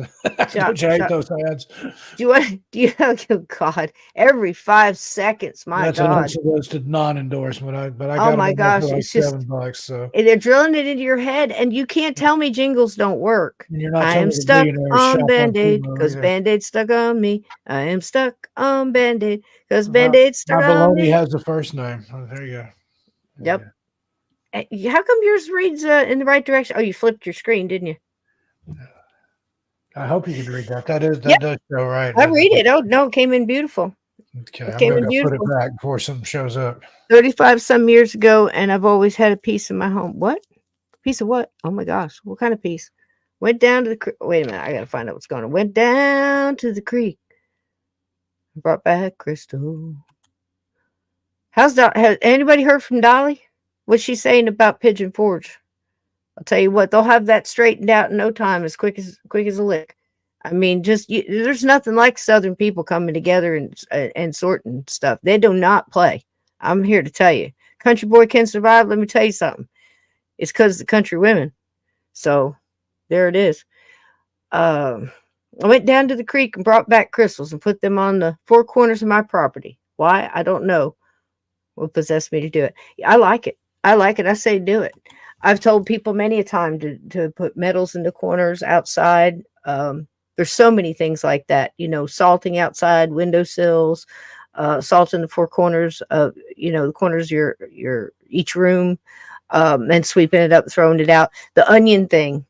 don't you hate those ads? Do you oh God, every 5 seconds, my That's God. an unsolicited non-endorsement. But I got Oh my gosh, for like it's just $7. So they're drilling it into your head, and you can't tell me jingles don't work. and you're not I telling am me the stuck billionaires on shop Band-Aid Temu because either. Band-Aid stuck on me. I am stuck on Band-Aid because My Band-Aid stuck on baloney me. has the first name. Oh, there you go. Yep. How come yours reads in the right direction? Oh, you flipped your screen, didn't you? I hope you can read that. That Yep. does show right. I read it. Oh no, it came in beautiful. Okay, It I'm came going in to put beautiful. it back before something shows up. 35 some years ago, and I've always had a piece in my home. What? Piece of what? Oh my gosh. What kind of piece? Went down to the creek. Wait a minute. I got to find out what's going on. Went down to the creek. Brought back Crystal. Has anybody heard from Dolly? What's she saying about Pigeon Forge? I'll tell you what, they'll have that straightened out in no time, as quick as a lick. I mean, there's nothing like Southern people coming together and sorting stuff. They do not play. I'm here to tell you, country boy can survive. Let me tell you something. It's because of the country women. So there it is. I went down to the creek and brought back crystals and put them on the 4 corners of my property. Why? I don't know what possessed me to do it. I like it. I say do it. I've told people many a time to put metals in the corners outside. There's so many things like that, you know, salting outside windowsills, salt in the 4 corners of, you know, the corners of your each room, and sweeping it up, throwing it out. The onion thing.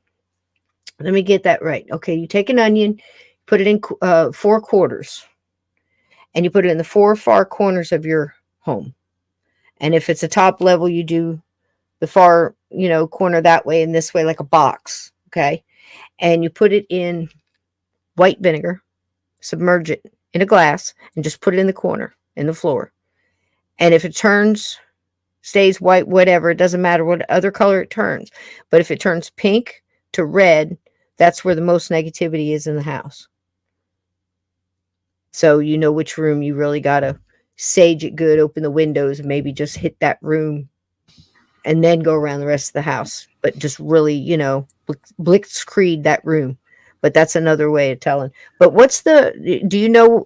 Let me get that right. Okay. You take an onion, put it in 4 quarters, and you put it in the 4 far corners of your home. And if it's a top level, you do the far, you know, corner that way and this way, like a box. Okay. And you put it in white vinegar, submerge it in a glass, and just put it in the corner, in the floor. And if it turns, stays white, whatever, it doesn't matter what other color it turns. But if it turns pink to red, that's where the most negativity is in the house. So you know which room you really got to sage it good, open the windows, and maybe just hit that room and then go around the rest of the house. But just really, you know, blitzkrieg that room. But that's another way of telling. But do you know,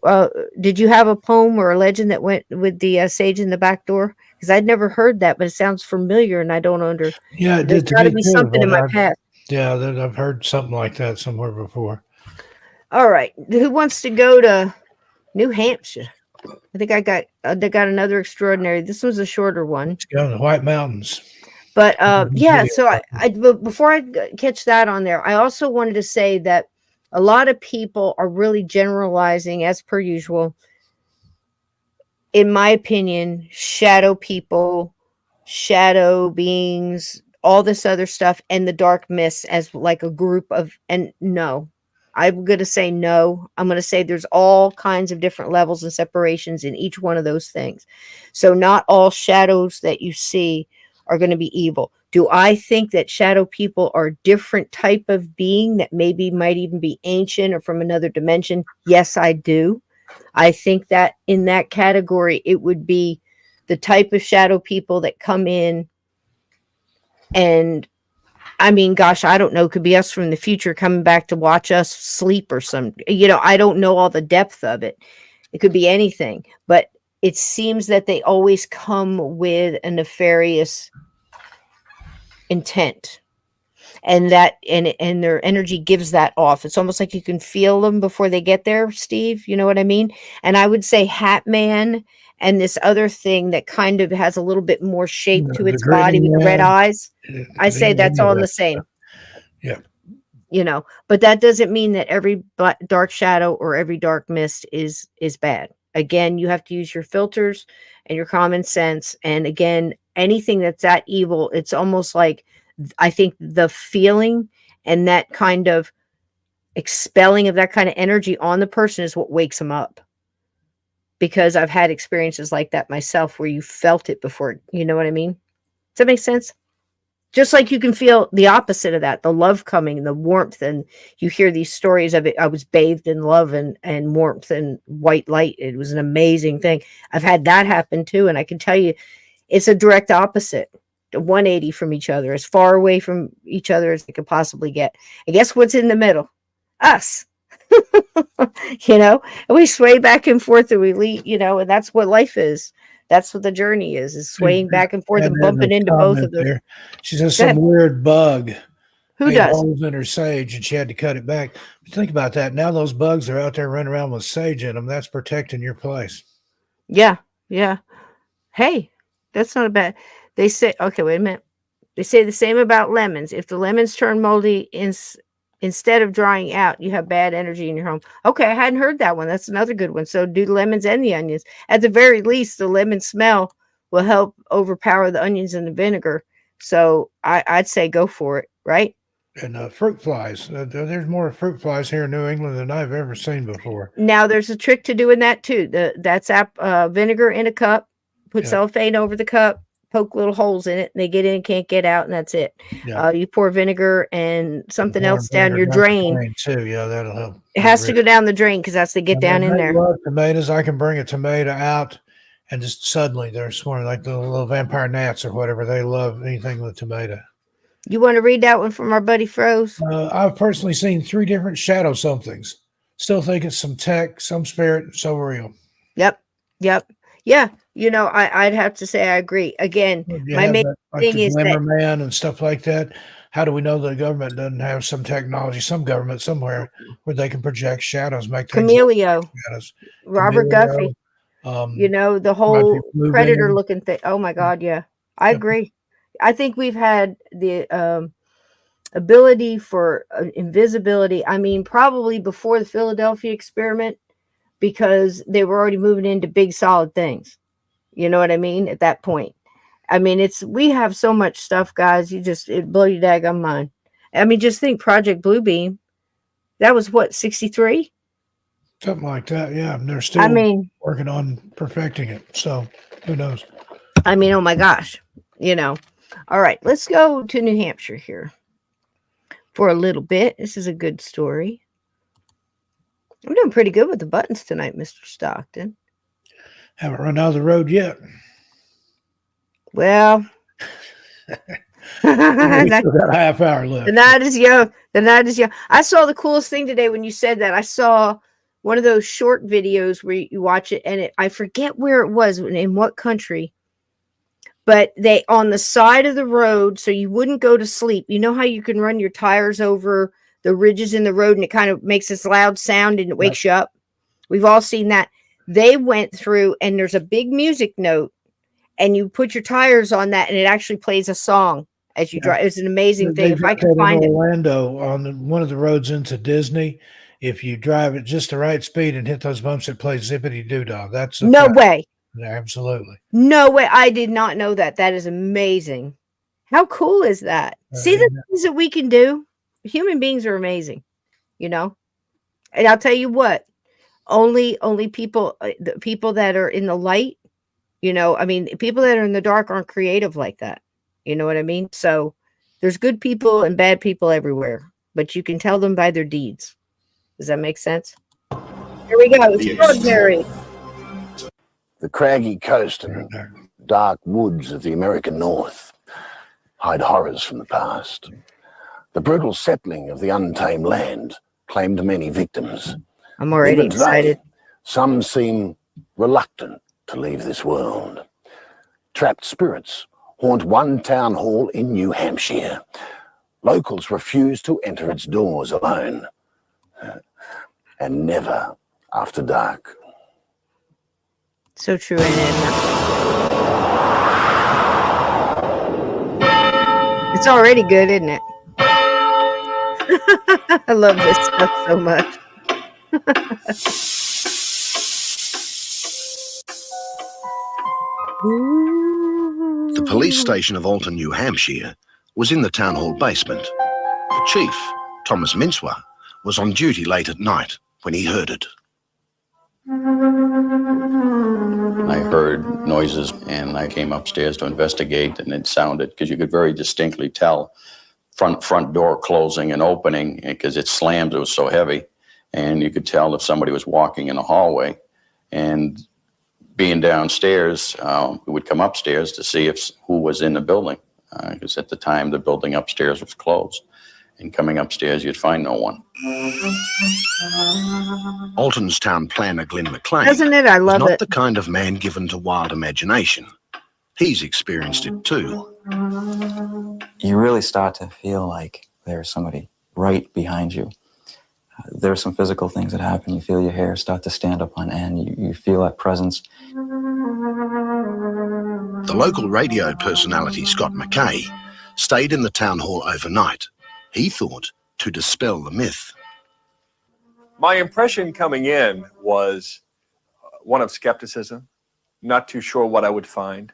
did you have a poem or a legend that went with the sage in the back door? Because I'd never heard that, but it sounds familiar and I don't Yeah, it there's did to got to me be too. something in But my past. I've heard something like that somewhere before. All right. Who wants to go to New Hampshire? I think they got another extraordinary. This was a shorter one. Let's go to the White Mountains. But yeah, so but before I catch that on there, I also wanted to say that a lot of people are really generalizing, as per usual. In my opinion, shadow people, shadow beings, all this other stuff, and the dark mist as like a group of, and no, I'm going to say no. I'm going to say there's all kinds of different levels and separations in each one of those things. So not all shadows that you see are going to be evil. Do I think that shadow people are a different type of being that maybe might even be ancient or from another dimension? Yes, I do. I think that in that category, it would be the type of shadow people that come in and, I mean, gosh, I don't know, could be us from the future coming back to watch us sleep or some, you know, I don't know all the depth of it. It could be anything, but it seems that they always come with a nefarious intent. And that and their energy gives that off. It's almost like you can feel them before they get there, Steve. You know what I mean? And I would say Hat Man and this other thing that kind of has a little bit more shape to The its body Grinning with the red Man. eyes. I say that's all the same. Yeah. You know, but that doesn't mean that every dark shadow or every dark mist is bad. Again, you have to use your filters and your common sense. And again, anything that's that evil, it's almost like, I think the feeling and that kind of expelling of that kind of energy on the person is what wakes them up. Because I've had experiences like that myself where you felt it before. You know what I mean? Does that make sense? Just like you can feel the opposite of that, the love coming, the warmth, and you hear these stories of it. I was bathed in love and warmth and white light. It was an amazing thing. I've had that happen too. And I can tell you, it's a direct opposite. 180 from each other, as far away from each other as they could possibly get. And guess what's in the middle? Us. You know, and we sway back and forth and we lead, you know, and that's what life is. That's what the journey is swaying back and forth and bumping into both of them. She says some weird bug. Who does? Holes in her sage and she had to cut it back. Think about that. Now those bugs are out there running around with sage in them. That's protecting your place. Yeah. Yeah. Hey, that's not a bad. They say, okay, wait a minute. They say the same about lemons. If the lemons turn moldy instead of drying out, you have bad energy in your home. Okay, I hadn't heard that one. That's another good one. So do the lemons and the onions. At the very least, the lemon smell will help overpower the onions and the vinegar. So I'd say go for it, right? And fruit flies. There's more fruit flies here in New England than I've ever seen before. Now, there's a trick to doing that too. That's vinegar in a cup. Put cellophane over the cup. Poke little holes in it, and they get in and can't get out, and that's it. Yeah. You pour vinegar and something else down your drain too. Yeah, that'll help. It has to go down the drain because that's to get down in there. Love tomatoes. I can bring a tomato out, and just suddenly they're swarming like the little vampire gnats or whatever. They love anything with tomato. You want to read that one from our buddy Froze? I've personally seen 3 different shadow somethings. Still think it's some tech, some spirit, so real. Yep. Yeah. You know, I'd have to say I agree. Again, my main thing is that man and stuff like that. How do we know the government doesn't have some technology, some government somewhere where they can project shadows, make Camelio, Robert Guffey, you know, the whole predator looking thing. Oh my God. Yeah, I agree. I think we've had the ability for invisibility. I mean, probably before the Philadelphia experiment, because they were already moving into big solid things. You know what I mean? At that point, I mean, we have so much stuff, guys. It blow your daggone mind. I mean, just think Project Bluebeam. That was what, 63? Something like that. Yeah. And they're still I mean, working on perfecting it. So who knows? oh my gosh, you know. All right, let's go to New Hampshire here for a little bit. This is a good story. I'm doing pretty good with the buttons tonight, Mr. Stockton. Haven't run out of the road yet. Well, We still got a half hour left. the night is young. The night is young. I saw the coolest thing today when you said that. I saw one of those short videos where you watch it, and I forget where it was, in what country, but they on the side of the road, so you wouldn't go to sleep. You know how you can run your tires over the ridges in the road, and it kind of makes this loud sound, and it wakes you up. We've all seen that. They went through, and there's a big music note, and you put your tires on that, and it actually plays a song as you drive. It's an amazing thing. If I could find it. Orlando, on one of the roads into Disney, if you drive at just the right speed and hit those bumps, it plays Zippity Doo Dah. That's No way. Yeah, absolutely. No way. I did not know that. That is amazing. How cool is that? See the things that we can do? Human beings are amazing, you know? And I'll tell you what, only people, the people that are in the light, you know, I mean, people that are in the dark aren't creative like that. You know what I mean? So there's good people and bad people everywhere, but you can tell them by their deeds. Does that make sense? Here we go. Extraordinary. The craggy coast and dark woods of the American North hide horrors from the past. The brutal settling of the untamed land claimed many victims. I'm already Even today, excited. some seem reluctant to leave this world. Trapped spirits haunt one town hall in New Hampshire. Locals refuse to enter its doors alone. And never after dark. So true, ain't it? It's already good, isn't it? I love this stuff so much. The police station of Alton, New Hampshire, was in the town hall basement. The chief, Thomas Mincewa, was on duty late at night when he heard it. I heard noises and I came upstairs to investigate, and it sounded, because you could very distinctly tell front door closing and opening because it slammed, it was so heavy, and you could tell if somebody was walking in a hallway. And being downstairs, we would come upstairs to see who was in the building, because at the time the building upstairs was closed. And coming upstairs, you'd find no one. Alton's town planner, Glenn McLean, Doesn't it? I love was not it. the kind of man given to wild imagination. He's experienced it too. You really start to feel like there's somebody right behind you. There are some physical things that happen. You feel your hair start to stand up on end. You feel that presence. The local radio personality, Scott McKay, stayed in the town hall overnight. He thought to dispel the myth. My impression coming in was one of skepticism, not too sure what I would find.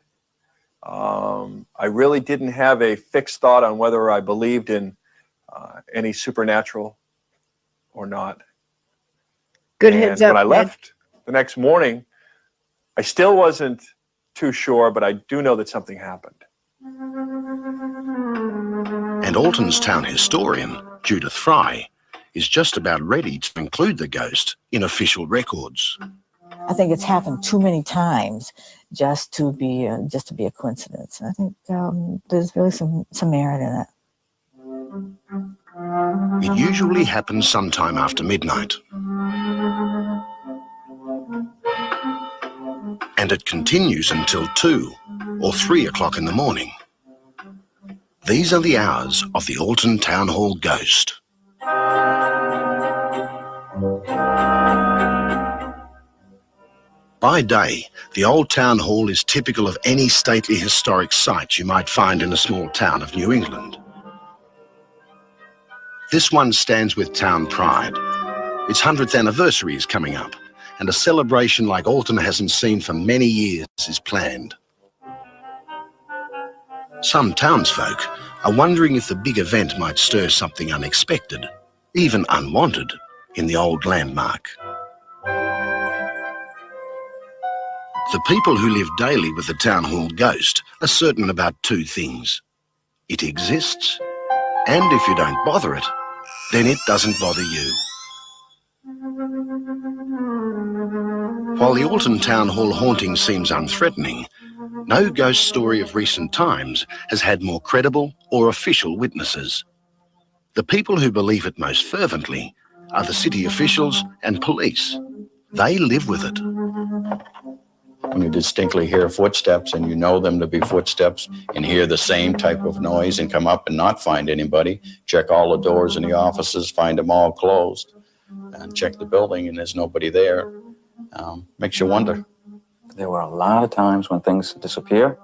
I really didn't have a fixed thought on whether I believed in any supernatural or not. Good heads up. When I left the next morning, I still wasn't too sure, but I do know that something happened. And Alton's town historian, Judith Fry, is just about ready to include the ghost in official records. I think it's happened too many times just to be a coincidence. I think there's really some merit in it. It usually happens sometime after midnight. And it continues until 2 or 3 o'clock in the morning. These are the hours of the Alton Town Hall ghost. By day, the old town hall is typical of any stately historic site you might find in a small town of New England. This one stands with town pride. Its 100th anniversary is coming up, and a celebration like Alton hasn't seen for many years is planned. Some townsfolk are wondering if the big event might stir something unexpected even unwanted, in the old landmark. The people who live daily with the town hall ghost are certain about two things. It exists, and if you don't bother it, then it doesn't bother you. While the Alton Town Hall haunting seems unthreatening, no ghost story of recent times has had more credible or official witnesses. The people who believe it most fervently are the city officials and police. They live with it. When you distinctly hear footsteps and you know them to be footsteps and hear the same type of noise and come up and not find anybody, check all the doors in the offices, find them all closed, and check the building and there's nobody there, makes you wonder. There were a lot of times when things disappear.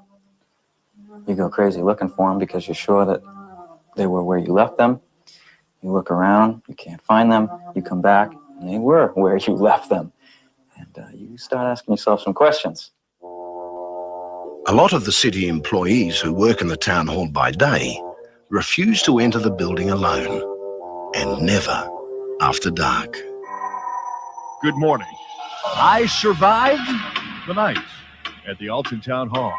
You go crazy looking for them because you're sure that they were where you left them. You look around, you can't find them. You come back, and they were where you left them. And you start asking yourself some questions. A lot of the city employees who work in the town hall by day refuse to enter the building alone, and never after dark. Good morning. I survived the night at the Alton Town Hall.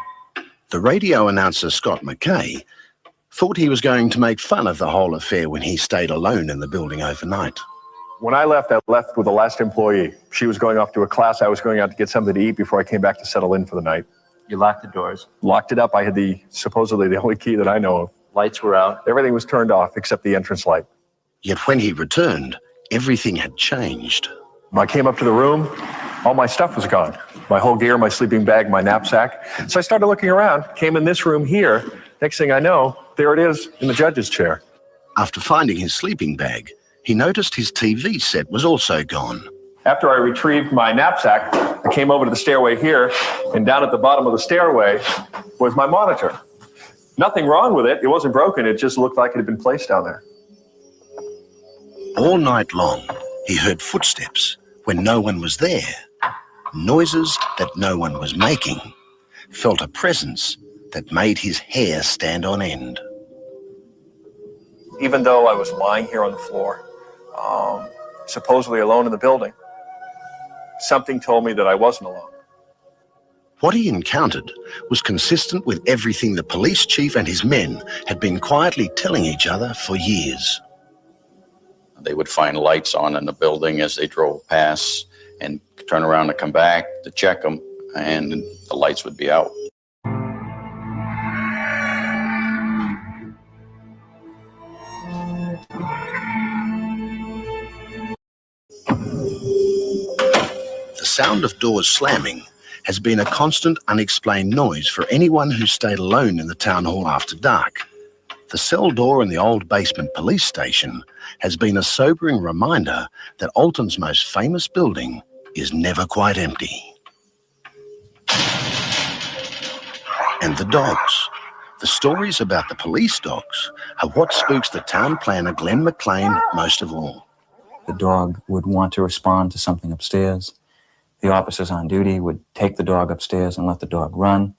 The radio announcer Scott McKay thought he was going to make fun of the whole affair when he stayed alone in the building overnight. When I left with the last employee. She was going off to a class. I was going out to get something to eat before I came back to settle in for the night. You locked the doors. Locked it up. I had supposedly the only key that I know of. Lights were out. Everything was turned off except the entrance light. Yet when he returned, everything had changed. I came up to the room. All my stuff was gone. My whole gear, my sleeping bag, my knapsack. So I started looking around, came in this room here. Next thing I know, there it is in the judge's chair. After finding his sleeping bag, he noticed his TV set was also gone. After I retrieved my knapsack, I came over to the stairway here, and down at the bottom of the stairway was my monitor. Nothing wrong with it. It wasn't broken. It just looked like it had been placed down there. All night long, he heard footsteps when no one was there, noises that no one was making, felt a presence that made his hair stand on end. Even though I was lying here on the floor, supposedly alone in the building, something told me that I wasn't alone. What he encountered was consistent with everything the police chief and his men had been quietly telling each other for years. They would find lights on in the building as they drove past and turn around and come back to check them, and the lights would be out. The sound of doors slamming has been a constant, unexplained noise for anyone who stayed alone in the town hall after dark. The cell door in the old basement police station has been a sobering reminder that Alton's most famous building is never quite empty. And the dogs. The stories about the police dogs are what spooks the town planner Glenn McLean most of all. The dog would want to respond to something upstairs. The officers on duty would take the dog upstairs and let the dog run.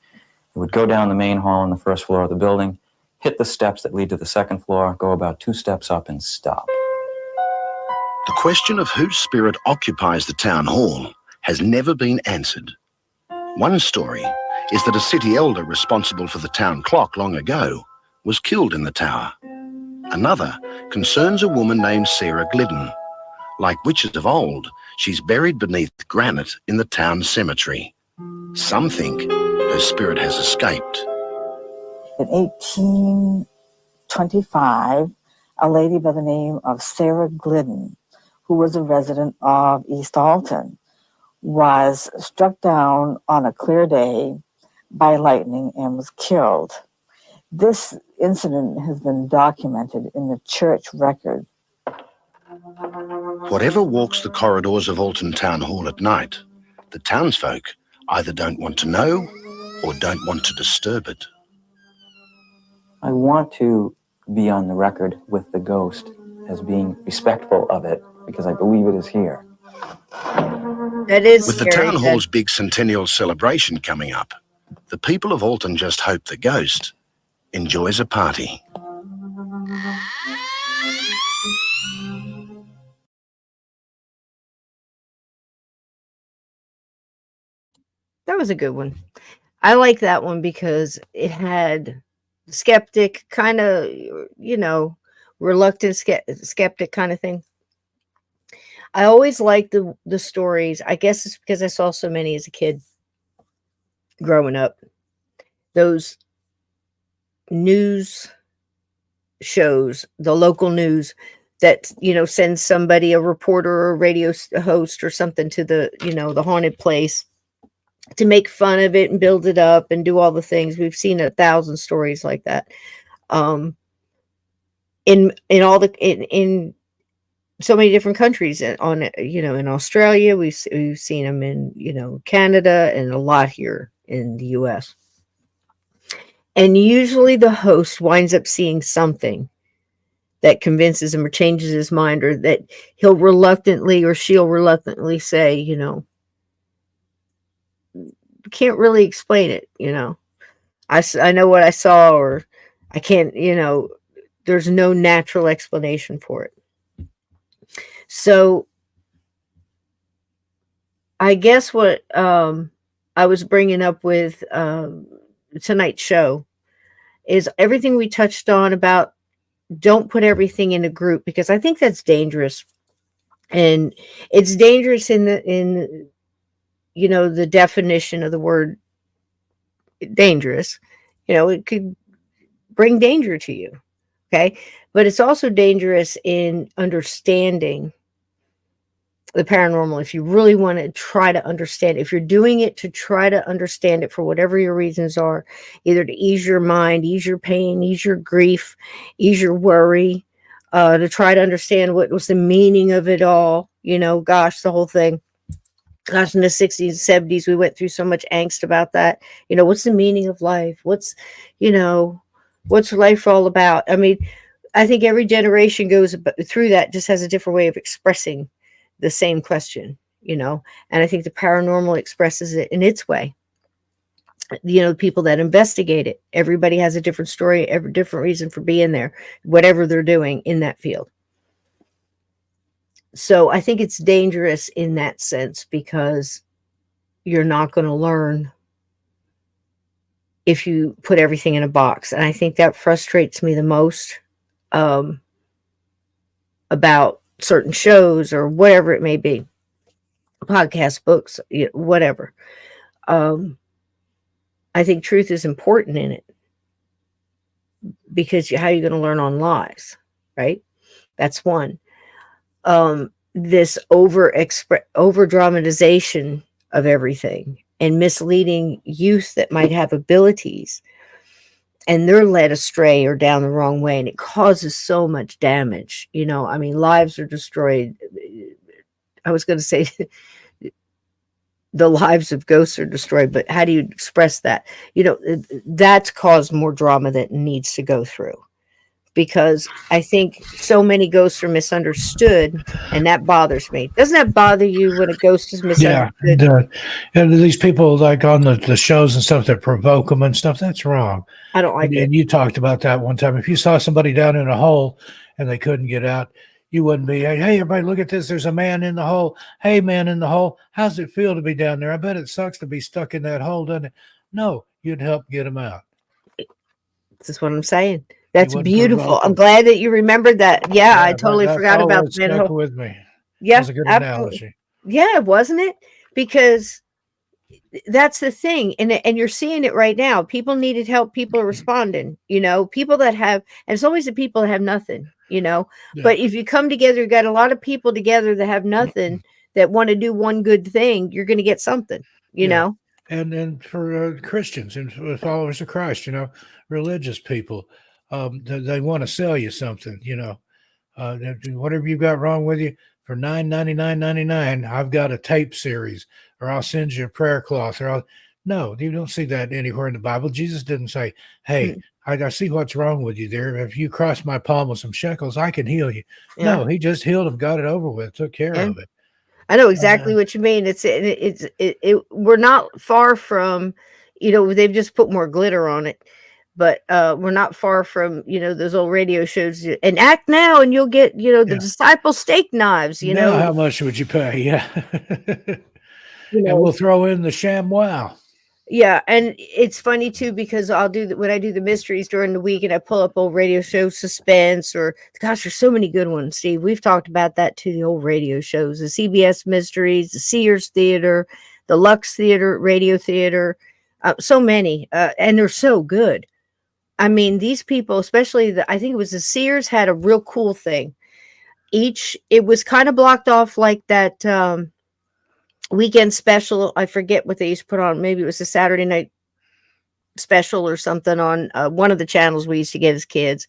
It would go down the main hall on the first floor of the building, hit the steps that lead to the second floor, go about 2 steps up and stop. The question of whose spirit occupies the town hall has never been answered. One story is that a city elder responsible for the town clock long ago was killed in the tower. Another concerns a woman named Sarah Glidden. Like witches of old, she's buried beneath granite in the town cemetery. Some think her spirit has escaped. In 1825, a lady by the name of Sarah Glidden, who was a resident of East Alton, was struck down on a clear day by lightning and was killed. This incident has been documented in the church record. Whatever walks the corridors of Alton Town Hall at night, the townsfolk either don't want to know or don't want to disturb it. I want to be on the record with the ghost as being respectful of it because I believe it is here. That is With the scary, town hall's big centennial celebration coming up, the people of Alton just hope the ghost enjoys a party. That was a good one. I like that one because it had skeptic kind of, reluctant skeptic kind of thing. I always liked the stories. I guess it's because I saw so many as a kid growing up. Those news shows, the local news that, sends somebody, a reporter or a radio host or something to the haunted place to make fun of it and build it up and do all the things. We've seen 1,000 stories like that. In so many different countries, in Australia, we've seen them in, Canada, and a lot here in the US. And usually the host winds up seeing something that convinces him or changes his mind, or that he'll reluctantly or she'll reluctantly say, can't really explain it. I know what I saw, or I can't, there's no natural explanation for it. So I guess what I was bringing up with tonight's show is everything we touched on about don't put everything in a group, because I think that's dangerous. And it's dangerous in the definition of the word dangerous. It could bring danger to you. Okay. But it's also dangerous in understanding the paranormal. If you really want to try to understand, if you're doing it to try to understand it for whatever your reasons are, either to ease your mind, ease your pain, ease your grief, ease your worry, to try to understand what was the meaning of it all, the whole thing. Gosh, in the 60s and 70s, we went through so much angst about that. What's the meaning of life? What's life all about? I mean, I think every generation goes through that, just has a different way of expressing the same question, and I think the paranormal expresses it in its way. People that investigate it, everybody has a different story, every different reason for being there, whatever they're doing in that field. So I think it's dangerous in that sense, because you're not going to learn if you put everything in a box. And I think that frustrates me the most about certain shows or whatever it may be, podcasts, books, whatever. I think truth is important in it, because how are you going to learn on lies, right? That's one. This over dramatization of everything and misleading youth that might have abilities, and they're led astray or down the wrong way, and it causes so much damage. Lives are destroyed. I was going to say the lives of ghosts are destroyed, but how do you express that? That's caused more drama that needs to go through, because I think so many ghosts are misunderstood, and that bothers me. Doesn't that bother you when a ghost is misunderstood? Yeah, and these people like on the shows and stuff that provoke them and stuff, that's wrong. I don't like it. And you talked about that one time. If you saw somebody down in a hole and they couldn't get out, you wouldn't be, hey, everybody, look at this. There's a man in the hole. Hey, man in the hole. How's it feel to be down there? I bet it sucks to be stuck in that hole, doesn't it? No, you'd help get them out. This is what I'm saying. That's beautiful. I'm glad that you remembered that. Yeah, I totally forgot about that. Stuck with me. Yeah, that's a good analogy. Yeah, wasn't it? Because that's the thing, and you're seeing it right now. People needed help. People are responding. People that have, and it's always the people that have nothing. Yeah. But if you come together, you got a lot of people together that have nothing that want to do one good thing. You're going to get something. You know. And for Christians and for followers of Christ, religious people. They want to sell you something, whatever you've got wrong with you, for $9.99.99, I've got a tape series, or I'll send you a prayer cloth, no, you don't see that anywhere in the Bible. Jesus didn't say, hey, I see what's wrong with you there. If you cross my palm with some shekels, I can heal you. Yeah. No, he just healed him, got it over with, took care of it. I know exactly what you mean. We're not far from, they've just put more glitter on it. But we're not far from, those old radio shows. And act now, and you'll get, the disciple steak knives. How much would you pay? Yeah. And we'll throw in the ShamWow. Yeah, and it's funny too because I'll do when I do the mysteries during the week, and I pull up old radio shows, Suspense, or gosh, there's so many good ones. Steve, we've talked about that too. The old radio shows, the CBS mysteries, the Sears Theater, the Lux Theater, Radio Theater, so many, and they're so good. I mean, these people, especially I think it was the Sears, had a real cool thing. It was kind of blocked off like that. Weekend special. I forget what they used to put on. Maybe it was a Saturday night special or something on one of the channels we used to get as kids.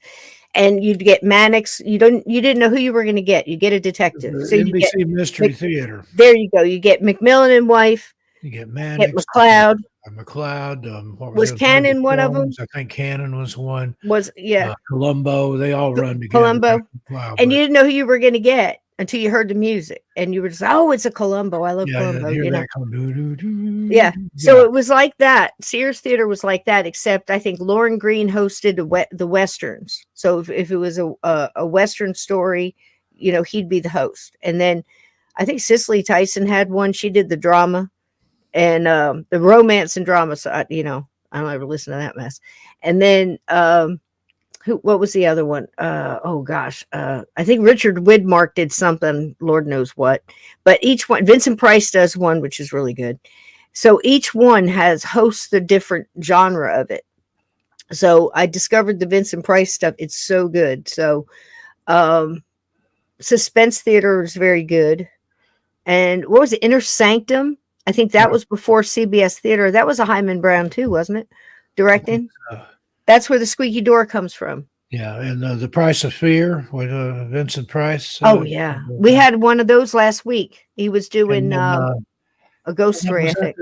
And you'd get Mannix. You didn't know who you were going to get. You get a detective. So The you get NBC Mystery Theater. There you go. You get McMillan and Wife. You get Get Mannix. McLeod. McLeod. What Was it? Cannon one of them? I think Cannon was one. Yeah. Columbo. They all run together. Columbo. Wow, And you didn't know who you were going to get until you heard the music, and you were just, oh, it's a Columbo. I love Columbo. Hear You know. that come, doo, doo, doo. Yeah. So it was like that. Sears Theater was like that, except I think Lauren Green hosted the Westerns. So if it was a Western story, you know, he'd be the host. And then I think Cicely Tyson had one. She did the drama and the romance and drama. So, I don't ever listen to that mess. And then what was the other one? Oh gosh. I think Richard Widmark did something, Lord knows what. But each one, Vincent Price does one, which is really good. So each one hosts the different genre of it. So I discovered the Vincent Price stuff. It's so good. So Suspense Theater is very good. And what was it? Inner Sanctum? I think that was before CBS Theater. That was a Hyman Brown too, wasn't it? Directing. That's where the squeaky door comes from. Yeah, and The Price of Fear with Vincent Price. Oh yeah, we had one of those last week. He was doing a ghost story. I think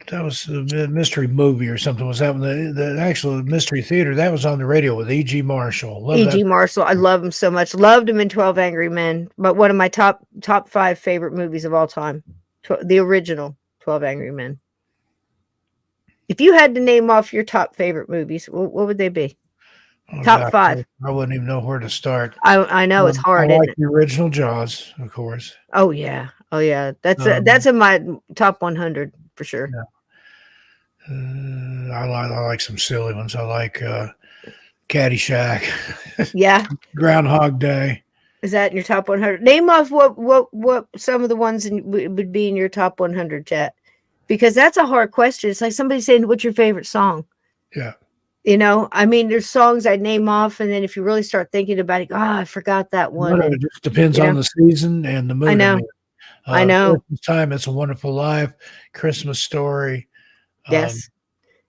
that was the mystery movie or something. Was that one the actual mystery theater that was on the radio with E.G. Marshall? E.G. Marshall, I love him so much. Loved him in 12 Angry Men, but one of my top 5 favorite movies of all time. The original 12 Angry Men. If you had to name off your top favorite movies, what would they be? Top 5. I wouldn't even know where to start. I know it's hard. I isn't like it? the original Jaws, of course. Oh yeah, that's in my top 100 for sure. Yeah. I like some silly ones. I like Caddyshack. Yeah. Groundhog Day. Is that in your top 100? Name off what some of the ones would be in your top 100, chat, because that's a hard question. It's like somebody saying, "What's your favorite song?" Yeah. You know, I mean, there's songs I'd name off, and then if you really start thinking about it, I forgot that one. It just depends on the season and the mood. I know. I know. Christmas Time, It's a Wonderful Life, Christmas Story. Yes.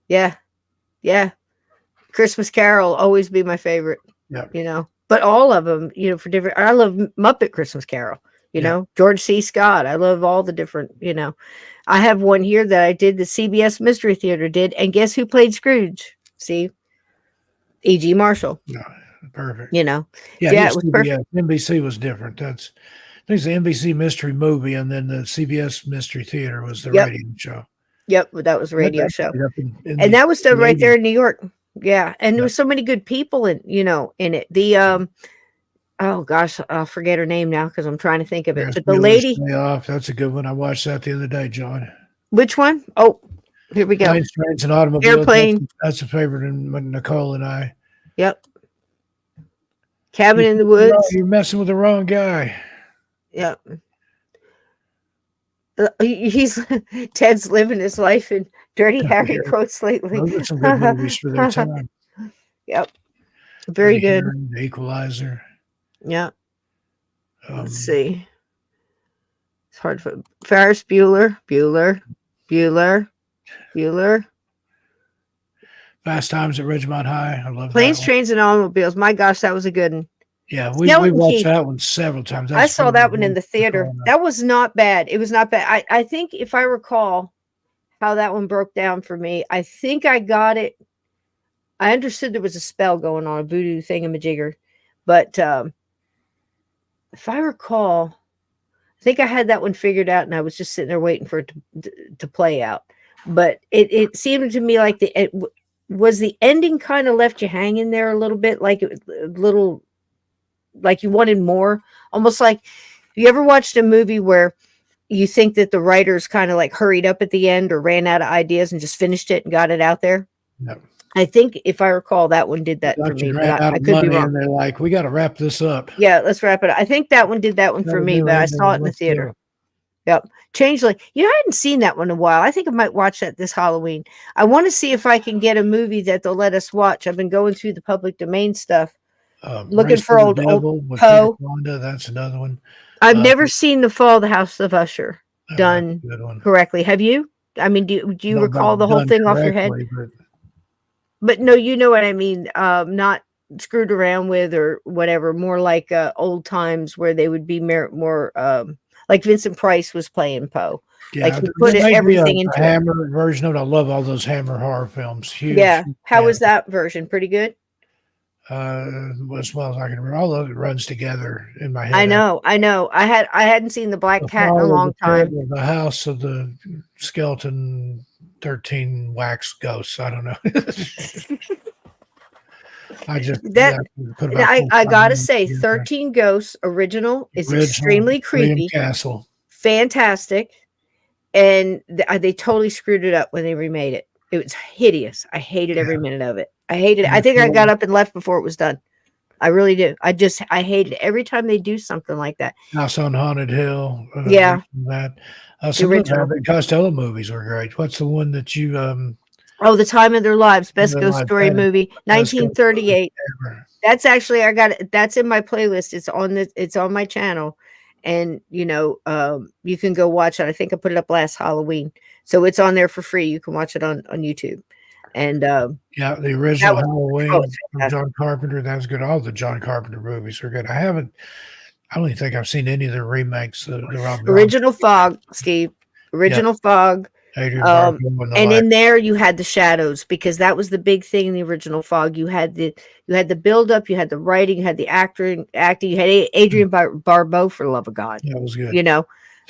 Yeah. Christmas Carol always be my favorite. Yeah. You know, but all of them, you know, for different. I love Muppet Christmas Carol. You know, George C. Scott. I love all the different. You know, I have one here that I did. The CBS Mystery Theater did, and guess who played Scrooge? See, E.G. Marshall. Yeah, perfect. You know, it was perfect. NBC was different. I think the NBC Mystery Movie, and then the CBS Mystery Theater was the radio show. Yep, that was a radio show, and that was done right there in New York. Yeah, and there were so many good people in it. The oh gosh, I'll forget her name now because I'm trying to think of it. But the lady, that's a good one. I watched that the other day, John. Which one? Oh. Here we go. Planes, Trains, and Automobiles. Airplane. That's a favorite in Nicole and I. Yep. Cabin in the Woods. You're messing with the wrong guy. Yep. He's Ted's living his life in Dirty Harry quotes lately. Those are some good movies for their time. Yep. Very good. The Equalizer. Yeah. Let's see. It's hard for Ferris Bueller. Fast Times at Ridgemont High. I love Planes, that one. Trains, and Automobiles. My gosh, that was a good one. Yeah, we watched that one several times. I saw that one in the theater. That was not bad. It was not bad. I think if I recall how that one broke down for me, I think I got it. I understood there was a spell going on, a voodoo thingamajigger. But if I recall, I think I had that one figured out, and I was just sitting there waiting for it to play out. But it seemed to me like the ending kind of left you hanging there a little bit, like like you wanted more. Almost like, you ever watched a movie where you think that the writers kind of like hurried up at the end or ran out of ideas and just finished it and got it out there? No. I think if I recall, that one did that for me, Production but ran out I of could be money, wrong. and they're like, "We got to wrap this up." Yeah, let's wrap it up. I think that one did that one Got for a me, new but I ending, saw it in the let's do theater. it. Yep. Changeling. You know, I hadn't seen that one in a while. I think I might watch that this Halloween. I want to see if I can get a movie that they'll let us watch. I've been going through the public domain stuff, looking Race for to the old Devil with Peter Poe. Fonda. That's another one. I've never seen The Fall of the House of Usher that's done a good one. correctly. Have you? I mean, do I you don't know recall about the whole done thing off your head? correctly, but But no, you know what I mean. Not screwed around with or whatever. More like old times where they would be more like Vincent Price was playing Poe. yeah, Like he there put may be everything a into it. Hammer version of it. I love all those Hammer horror films. Huge. Yeah. How fan. was that version? Pretty good. As well as I can remember, all of it runs together in my head. I know. I hadn't seen the Black The Cat in a Fall of long the time. Pit, the House of the Skeleton, 13 Wax Ghosts. I don't know. I just That put about I 4 or 5 gotta minutes say, together. 13 Ghosts original is Original extremely William creepy, Castle. fantastic, and they totally screwed it up when they remade it. It was hideous. I hated every minute of it. I hated it. I think I got up and left before it was done. I really do. I hate it every time they do something like that. House on Haunted Hill. Yeah. That. Some of the Abbott Costello movies were great. What's the one that you Oh, The Time of Their Lives, best Their ghost Lives, story that is movie, best ghost 1938. ever. That's actually that's in my playlist. It's on my channel, and you can go watch it. I think I put it up last Halloween, so it's on there for free. You can watch it on YouTube. And yeah, the original Halloween it's from John Carpenter. That's good. All the John Carpenter movies are good. I don't even think I've seen any of the remakes. The original Fog, Steve. Original Fog. Adrian Barbeau and in there you had the shadows, because that was the big thing in the original Fog. You had the build up, you had the writing, you had the acting, you had Adrian Barbeau, for the love of God. That was good.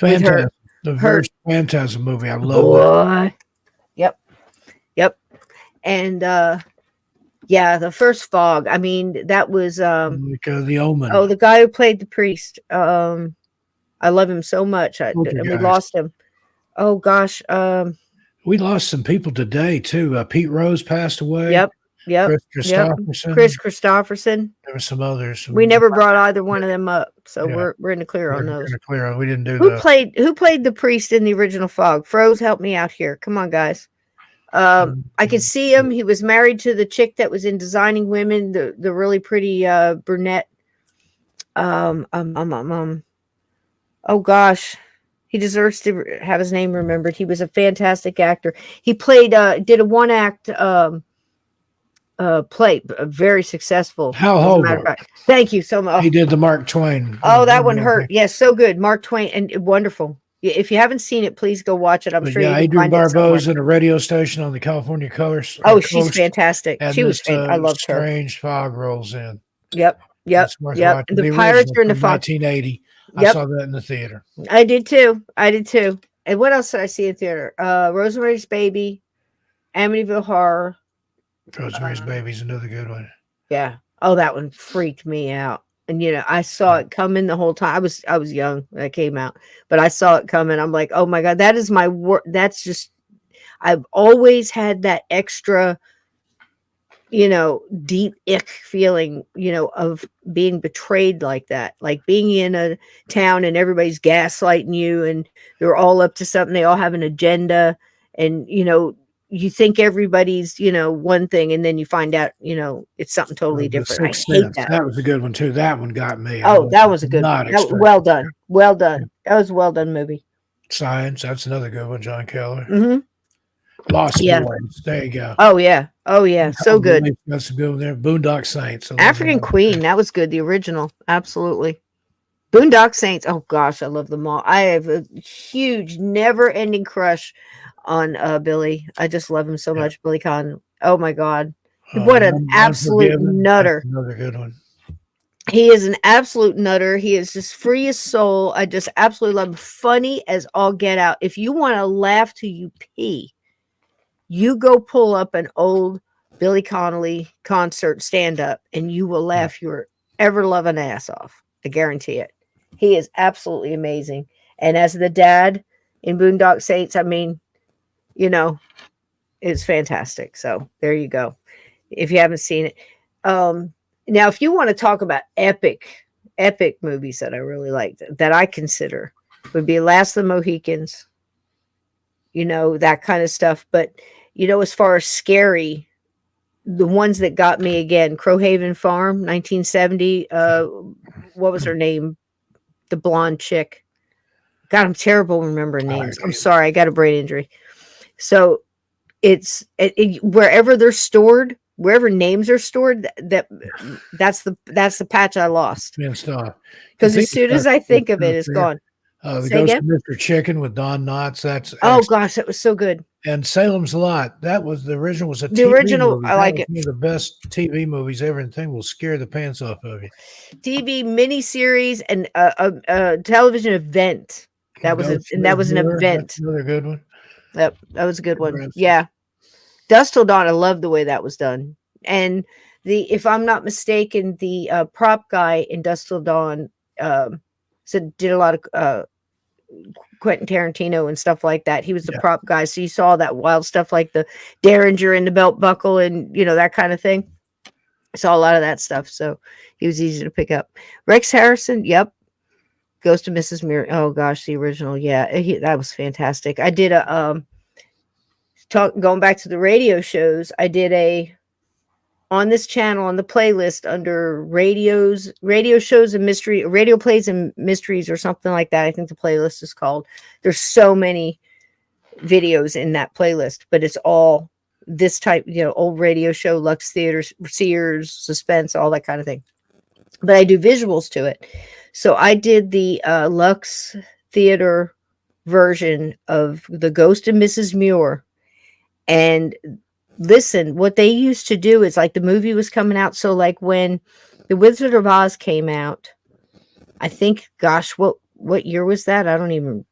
Fantastic. The first Phantasm movie. I love that. Yep. And the first Fog. I mean, that was like The Omen. Oh, the guy who played the priest. I love him so much. We lost him. Oh gosh. We lost some people today too. Pete Rose passed away. Yep. Chris Christopherson. Chris Christopherson. There were some others. We never brought either one of them up, so we're in the clear on those. We didn't do Who played the priest in the original Fog? Froze, help me out here. Come on, guys. I could see him. He was married to the chick that was in Designing Women, the really pretty brunette. Oh gosh. He deserves to have his name remembered. He was a fantastic actor. He played, did a one-act play, very successful. Hal Holbrook. Thank you so much. He did the Mark Twain. Oh, that one hurt. Yes, so good. Mark Twain, and wonderful. If you haven't seen it, please go watch it. I'm sure you can Adrian find it Barbeau's in a radio station on the California Colors. Oh, she's fantastic. She was fantastic. I loved her. Strange Fog rolls in. Yep. The Pirates are in the Fog. 1980. I saw that in the theater. I did too. And what else did I see in theater? Rosemary's Baby, Amityville Horror. Rosemary's Baby's another good one. Yeah. Oh, that one freaked me out. And I saw it coming the whole time. I was young when it came out, but I saw it coming. I'm like, oh my God, that is my work. That's just, I've always had that extra, deep ick feeling, of being betrayed like that. Like being in a town and everybody's gaslighting you and they're all up to something. They all have an agenda, and, you think everybody's, one thing, and then you find out, it's something totally different. I hate that. That was a good one too. That one got me. Oh, that was a good one. Well done. Well done. That was a well done movie. Science. That's another good one. John Keller. Mm-hmm. Lost Boys. There you go. Oh yeah. So good. That's a good one there. Boondock Saints. African Queen. That was good. The original. Absolutely. Boondock Saints. Oh gosh, I love them all. I have a huge, never-ending crush on Billy. I just love him so much. Billy Conn. Oh my God. What an absolute nutter. That's another good one. He is an absolute nutter. He is just free as soul. I just absolutely love him. Funny as all get out. If you want to laugh till you pee, you go pull up an old Billy Connolly concert stand-up and you will laugh your ever-loving ass off. I guarantee it. He is absolutely amazing. And as the dad in Boondock Saints, I mean, you know, it's fantastic. So there you go. If you haven't seen it. Now, if you want to talk about epic movies that I really liked, that I consider, would be Last of the Mohicans, that kind of stuff. But, as far as scary, the ones that got me again, Crowhaven Farm, 1970. What was her name? The blonde chick. God, I'm terrible remembering names. I'm sorry. I got a brain injury. So it's wherever they're stored, wherever names are stored, that's the patch I lost. Because as soon as I think of it, it's gone. The Ghost of Mr. Chicken with Don Knotts. That's gosh, that was so good. And Salem's Lot. That was the original. Was a the TV original. Movie. I like it. One of the best TV movies ever, and thing will scare the pants off of you. TV miniseries and a television event. That was an event. That's another good one. Yep, that was a good one. Yeah, Dusk Till Dawn. I love the way that was done. And if I'm not mistaken, the prop guy in Dusk Till Dawn did a lot of Quentin Tarantino and stuff like that. He was the prop guy, so you saw that wild stuff like the derringer and the belt buckle and that kind of thing. I saw a lot of that stuff, so he was easy to pick up. Rex Harrison, yep. Ghost of Mrs. Muir. Oh gosh, the original, yeah, that was fantastic. I did a going back to the radio shows. I did on this channel on the playlist under radio shows and mystery, radio plays and mysteries or something like that. I think the playlist is called. There's so many videos in that playlist, but it's all this type, old radio show, Lux Theater, Sears, suspense, all that kind of thing. But I do visuals to it. So I did the Lux Theater version of The Ghost of Mrs. Muir. And listen, what they used to do is like the movie was coming out. So like when The Wizard of Oz came out, I think, gosh, what year was that? I don't even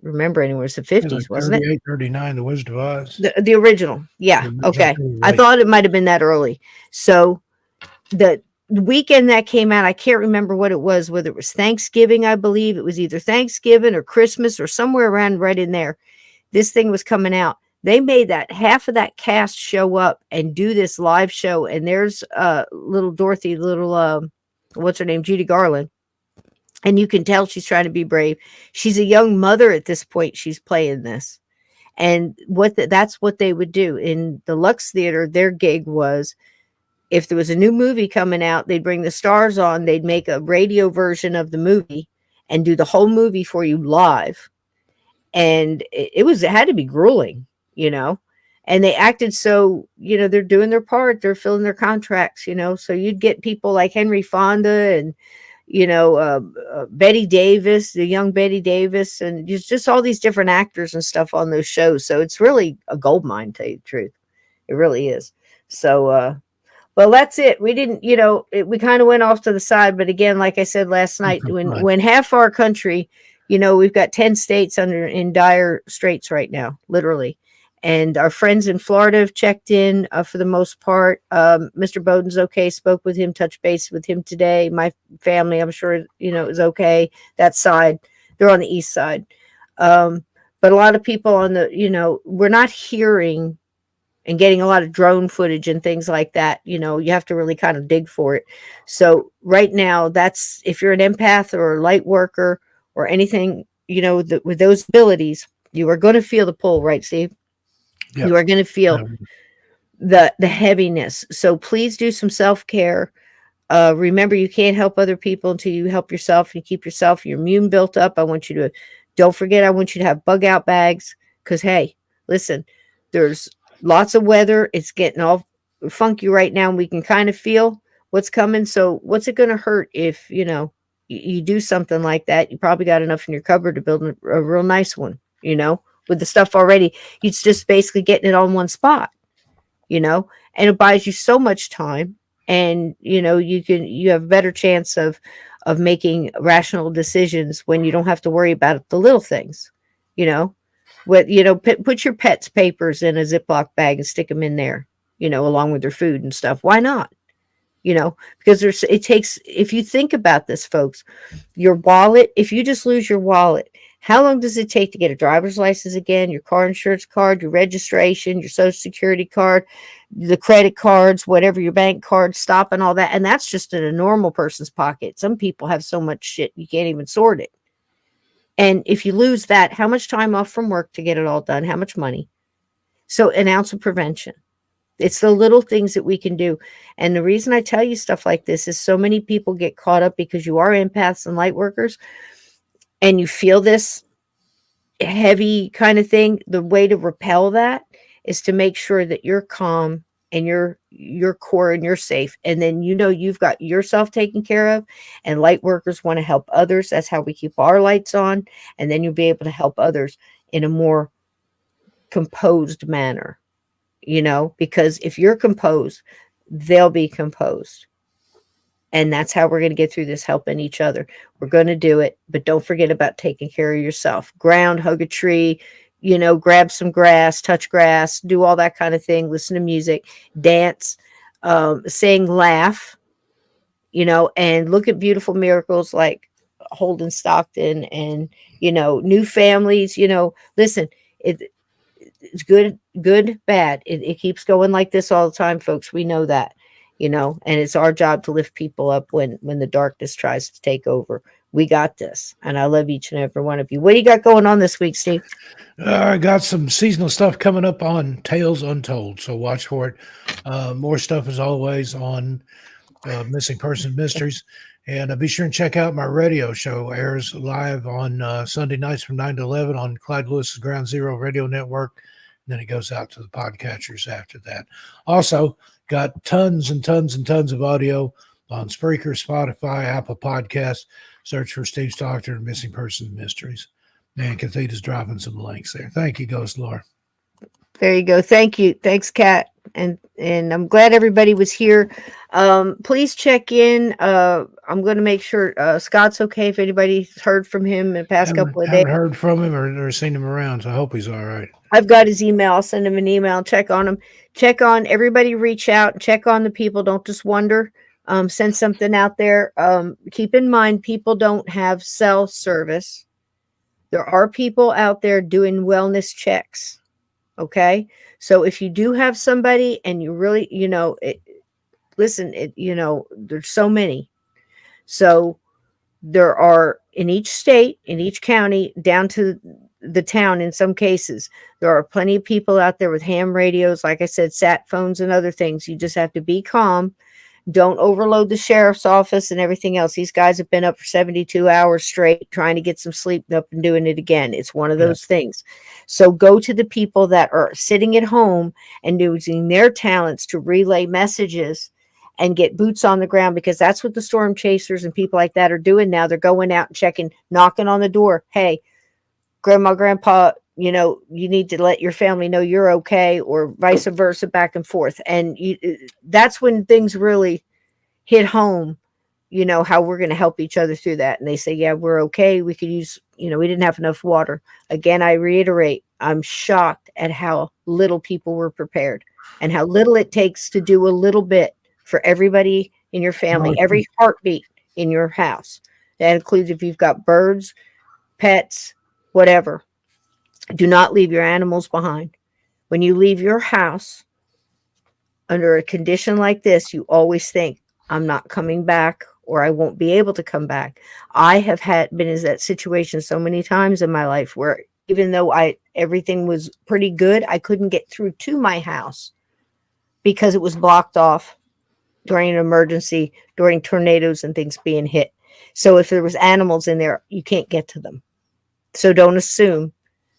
remember anywhere. It's the 50s, wasn't it? 38, 39, The Wizard of Oz. The original. Yeah. Okay. I thought it might have been that early. So the weekend that came out, I can't remember what it was, whether it was Thanksgiving, I believe. It was either Thanksgiving or Christmas or somewhere around right in there. This thing was coming out. They made that half of that cast show up and do this live show. And there's little Dorothy, what's her name? Judy Garland. And you can tell she's trying to be brave. She's a young mother at this point. She's playing this. And that's what they would do. In the Lux Theater, their gig was, if there was a new movie coming out, they'd bring the stars on. They'd make a radio version of the movie and do the whole movie for you live. And it had to be grueling. And they acted so, they're doing their part, they're filling their contracts, so you'd get people like Henry Fonda and, Betty Davis, the young Betty Davis, and just all these different actors and stuff on those shows. So it's really a gold mine, to tell you the truth. It really is. So, well, that's it. We didn't, we kind of went off to the side, but again, like I said last night, when half our country, we've got 10 states in dire straits right now, literally. And our friends in Florida have checked in for the most part. Mr. Bowden's okay. Spoke with him, touched base with him today. My family, I'm sure, is okay. That side, they're on the east side. But a lot of people on the, we're not hearing and getting a lot of drone footage and things like that. You have to really kind of dig for it. So right now, that's, if you're an empath or a light worker or anything, with those abilities, you are going to feel the pull, right, Steve? Yep. You are going to feel the heaviness. So please do some self-care. Remember, you can't help other people until you help yourself and keep your immune built up. I want you to, don't forget, I want you to have bug out bags because, hey, listen, there's lots of weather. It's getting all funky right now and we can kind of feel what's coming. So what's it going to hurt if, you do something like that? You probably got enough in your cupboard to build a real nice one, with the stuff already. It's just basically getting it on one spot, and it buys you so much time, and you have a better chance of making rational decisions when you don't have to worry about the little things. Put your pet's papers in a Ziploc bag and stick them in there, along with their food and stuff. Why not? Because if you think about this, folks, your wallet, if you just lose your wallet, How long does it take to get a driver's license again, your car insurance card, your registration, your social security card, the credit cards, whatever, your bank card, stop and all that? And that's just in a normal person's pocket. Some people have so much shit you can't even sort it. And if you lose that, how much time off from work to get it all done? How much money? So an ounce of prevention. It's the little things that we can do. And the reason I tell you stuff like this is so many people get caught up because you are empaths and light workers and you feel this heavy kind of thing. The way to repel that is to make sure that you're calm and you're core and you're safe. And then you've got yourself taken care of, and light workers want to help others. That's how we keep our lights on. And then you'll be able to help others in a more composed manner, because if you're composed, they'll be composed. And that's how we're going to get through this, helping each other. We're going to do it, but don't forget about taking care of yourself. Ground, hug a tree, grab some grass, touch grass, do all that kind of thing. Listen to music, dance, sing, laugh, and look at beautiful miracles like Holden Stockton and, new families, listen, it's good, bad. It keeps going like this all the time, folks. We know that. And it's our job to lift people up when the darkness tries to take over. We got this. And I love each and every one of you. What do you got going on this week, Steve? I got some seasonal stuff coming up on Tales Untold, so watch for it. More stuff as always on Missing Person Mysteries. And be sure and check out my radio show. Airs live on Sunday nights from 9 to 11 on Clyde Lewis's Ground Zero Radio Network. And then it goes out to the podcatchers after that. Also, got tons and tons and tons of audio on Spreaker, Spotify, Apple Podcasts. Search for Steve Stockton and Missing Persons Mysteries. And Kathita's dropping some links there. Thank you, Ghost Lore. There you go. Thank you. Thanks, Kat. And I'm glad everybody was here. Please check in. I'm going to make sure Scott's okay. If anybody's heard from him in the past couple of days. Haven't heard from him or seen him around, so I hope he's all right. I've got his email. I'll send him an email. Check on him. Check on everybody. Reach out. Check on the people. Don't just wonder. Send something out there. Keep in mind, people don't have cell service. There are people out there doing wellness checks. Okay. So if you do have somebody and you really, there's so many. So there are in each state, in each county, down to the town in some cases, there are plenty of people out there with ham radios, like I said, sat phones and other things. You just have to be calm. Don't overload the sheriff's office and everything else. These guys have been up for 72 hours straight trying to get some sleep up and doing it again. It's one of those things. So go to the people that are sitting at home and using their talents to relay messages and get boots on the ground, because that's what the storm chasers and people like that are doing now. They're going out and checking, knocking on the door. Hey, grandma, grandpa, you need to let your family know you're okay, or vice versa, back and forth. And that's when things really hit home, how we're going to help each other through that. And they say, yeah, we're okay. We could use, we didn't have enough water. Again, I reiterate, I'm shocked at how little people were prepared and how little it takes to do a little bit for everybody in your family, every heartbeat in your house. That includes if you've got birds, pets, whatever. Do not leave your animals behind. When you leave your house under a condition like this, you always think, I'm not coming back, or I won't be able to come back. I have been in that situation so many times in my life where even though everything was pretty good, I couldn't get through to my house because it was blocked off during an emergency, during tornadoes and things being hit. So if there was animals in there, you can't get to them. So don't assume.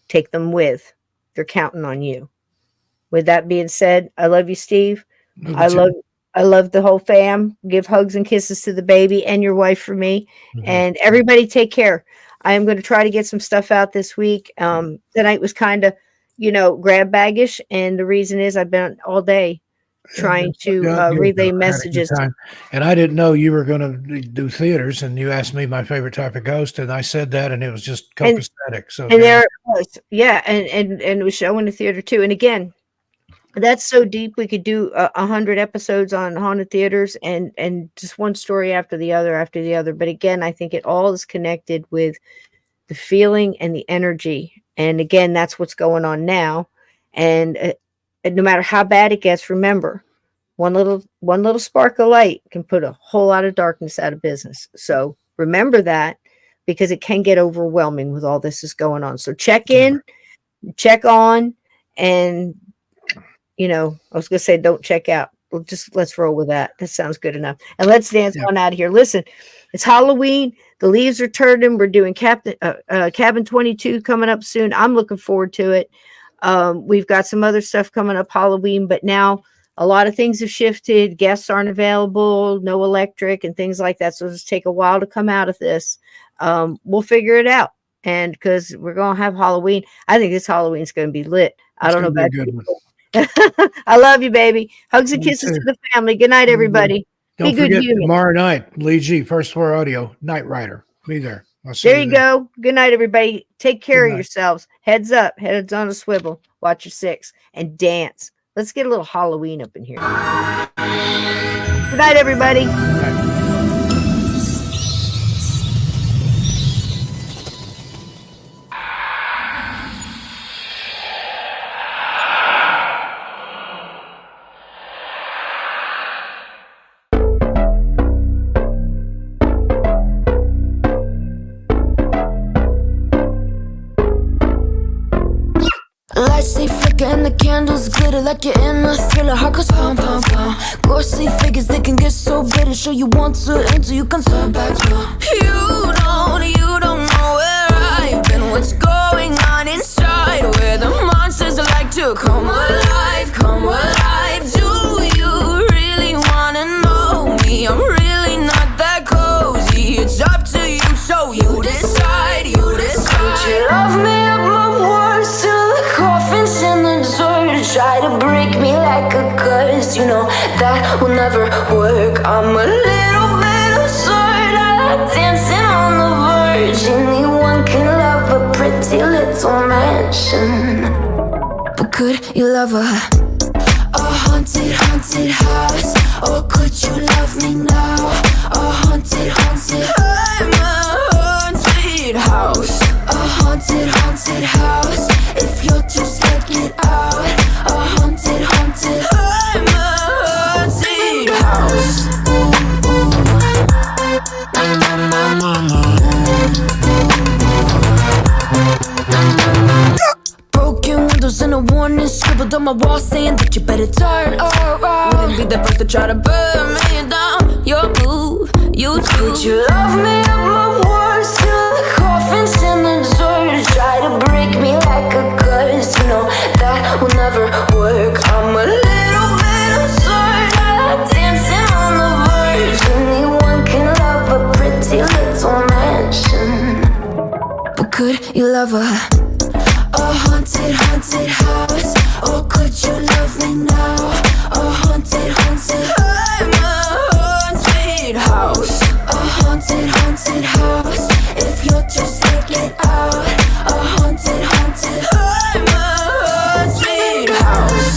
Take them with. They're counting on you. With that being said, I love you, Steve. I love the whole fam. Give hugs and kisses to the baby and your wife for me. Mm-hmm. And everybody take care. I am going to try to get some stuff out this week. Tonight was kind of, grab baggish. And the reason is I've been all day trying to relay messages. And I didn't know you were going to do theaters, and you asked me my favorite type of ghost, and I said that, and it was just copacetic. And there it was. Yeah. And it was showing the theater too. And again, that's so deep. We could do 100 episodes on haunted theaters and just one story after the other. But again, I think it all is connected with the feeling and the energy. And again, that's what's going on now. And no matter how bad it gets, remember, one little spark of light can put a whole lot of darkness out of business. So remember that, because it can get overwhelming with all this is going on. So check in, check on, and I was going to say don't check out. Let's roll with that. That sounds good enough. And let's dance on out of here. Listen, it's Halloween. The leaves are turning. We're doing Cabin 22 coming up soon. I'm looking forward to it. We've got some other stuff coming up Halloween, but now a lot of things have shifted. Guests aren't available, no electric and things like that. So it'll just take a while to come out of this. We'll figure it out. And because we're going to have Halloween, I think this Halloween's going to be lit. I don't know about you. I love you, baby. Hugs and kisses to the family. Good night, everybody. Don't forget tomorrow night, Lee G, First Floor Audio, Night Rider. Be there. There you go. Good night, everybody. Take care of yourselves. Heads up. Heads on a swivel. Watch your six. And dance. Let's get a little Halloween up in here. Good night, everybody. Good night. Lights they flicker and the candles glitter like you're in a thriller. Heart goes pom pom pom. Ghostly figures they can get so bitter. Show you want to until you can turn back. You don't know where I've been. What's going on inside? Where the monsters like to come alive, come alive. Do you really wanna know me? I'm really not that cozy. It's up to you, so you decide, you decide. Would you love me at my worst till the coffin's in the dirt? Try to break me like a curse, you know that will never work. I'm a little bit absurd. I like dancing on the verge. Anyone can love a pretty little mansion, but could you love a haunted, haunted house? Or could you love me now? A haunted, haunted, I'm a haunted house. A haunted, haunted house. If you're too scared, get out. A haunted, haunted, I'm a haunted house. Na na na na na. Broken windows and a warning scribbled on my wall saying that you better turn around. Wouldn't be the first to try to burn me down. Your move, you do. Would you love me at my worst till the coffin's in the dirt? Try to break me like a curse, you know that will never work. I'm a little bit absurd. I like dancing on the verge. Anyone can love a pretty little mansion, but could you love a haunted, haunted house? Or could you love me now? A haunted, haunted, I'm a haunted house. A haunted, haunted house. If you're too scared, get out. A haunted, haunted, I'm a haunted house.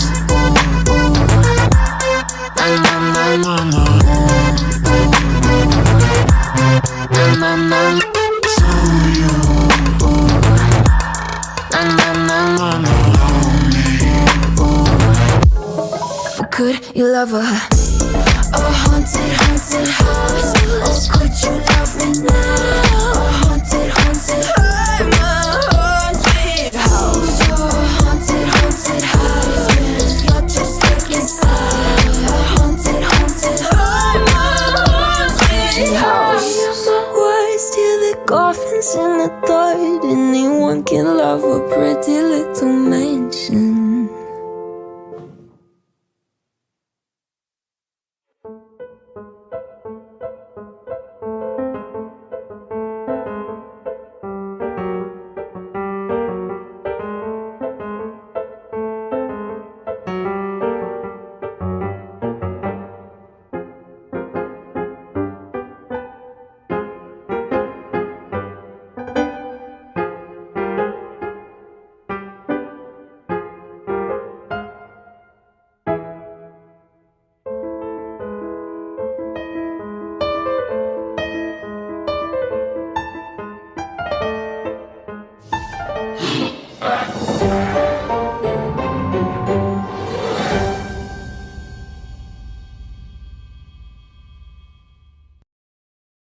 Na na na na na. Na na na. So you. Could you love a haunted, haunted house? Or could you love me now? A haunted, haunted, I'm a haunted house. A haunted, haunted house. If you're just taking side. A haunted, haunted, I'm a haunted house. My words till the coffin's in the third. Anyone can love a pretty little mansion.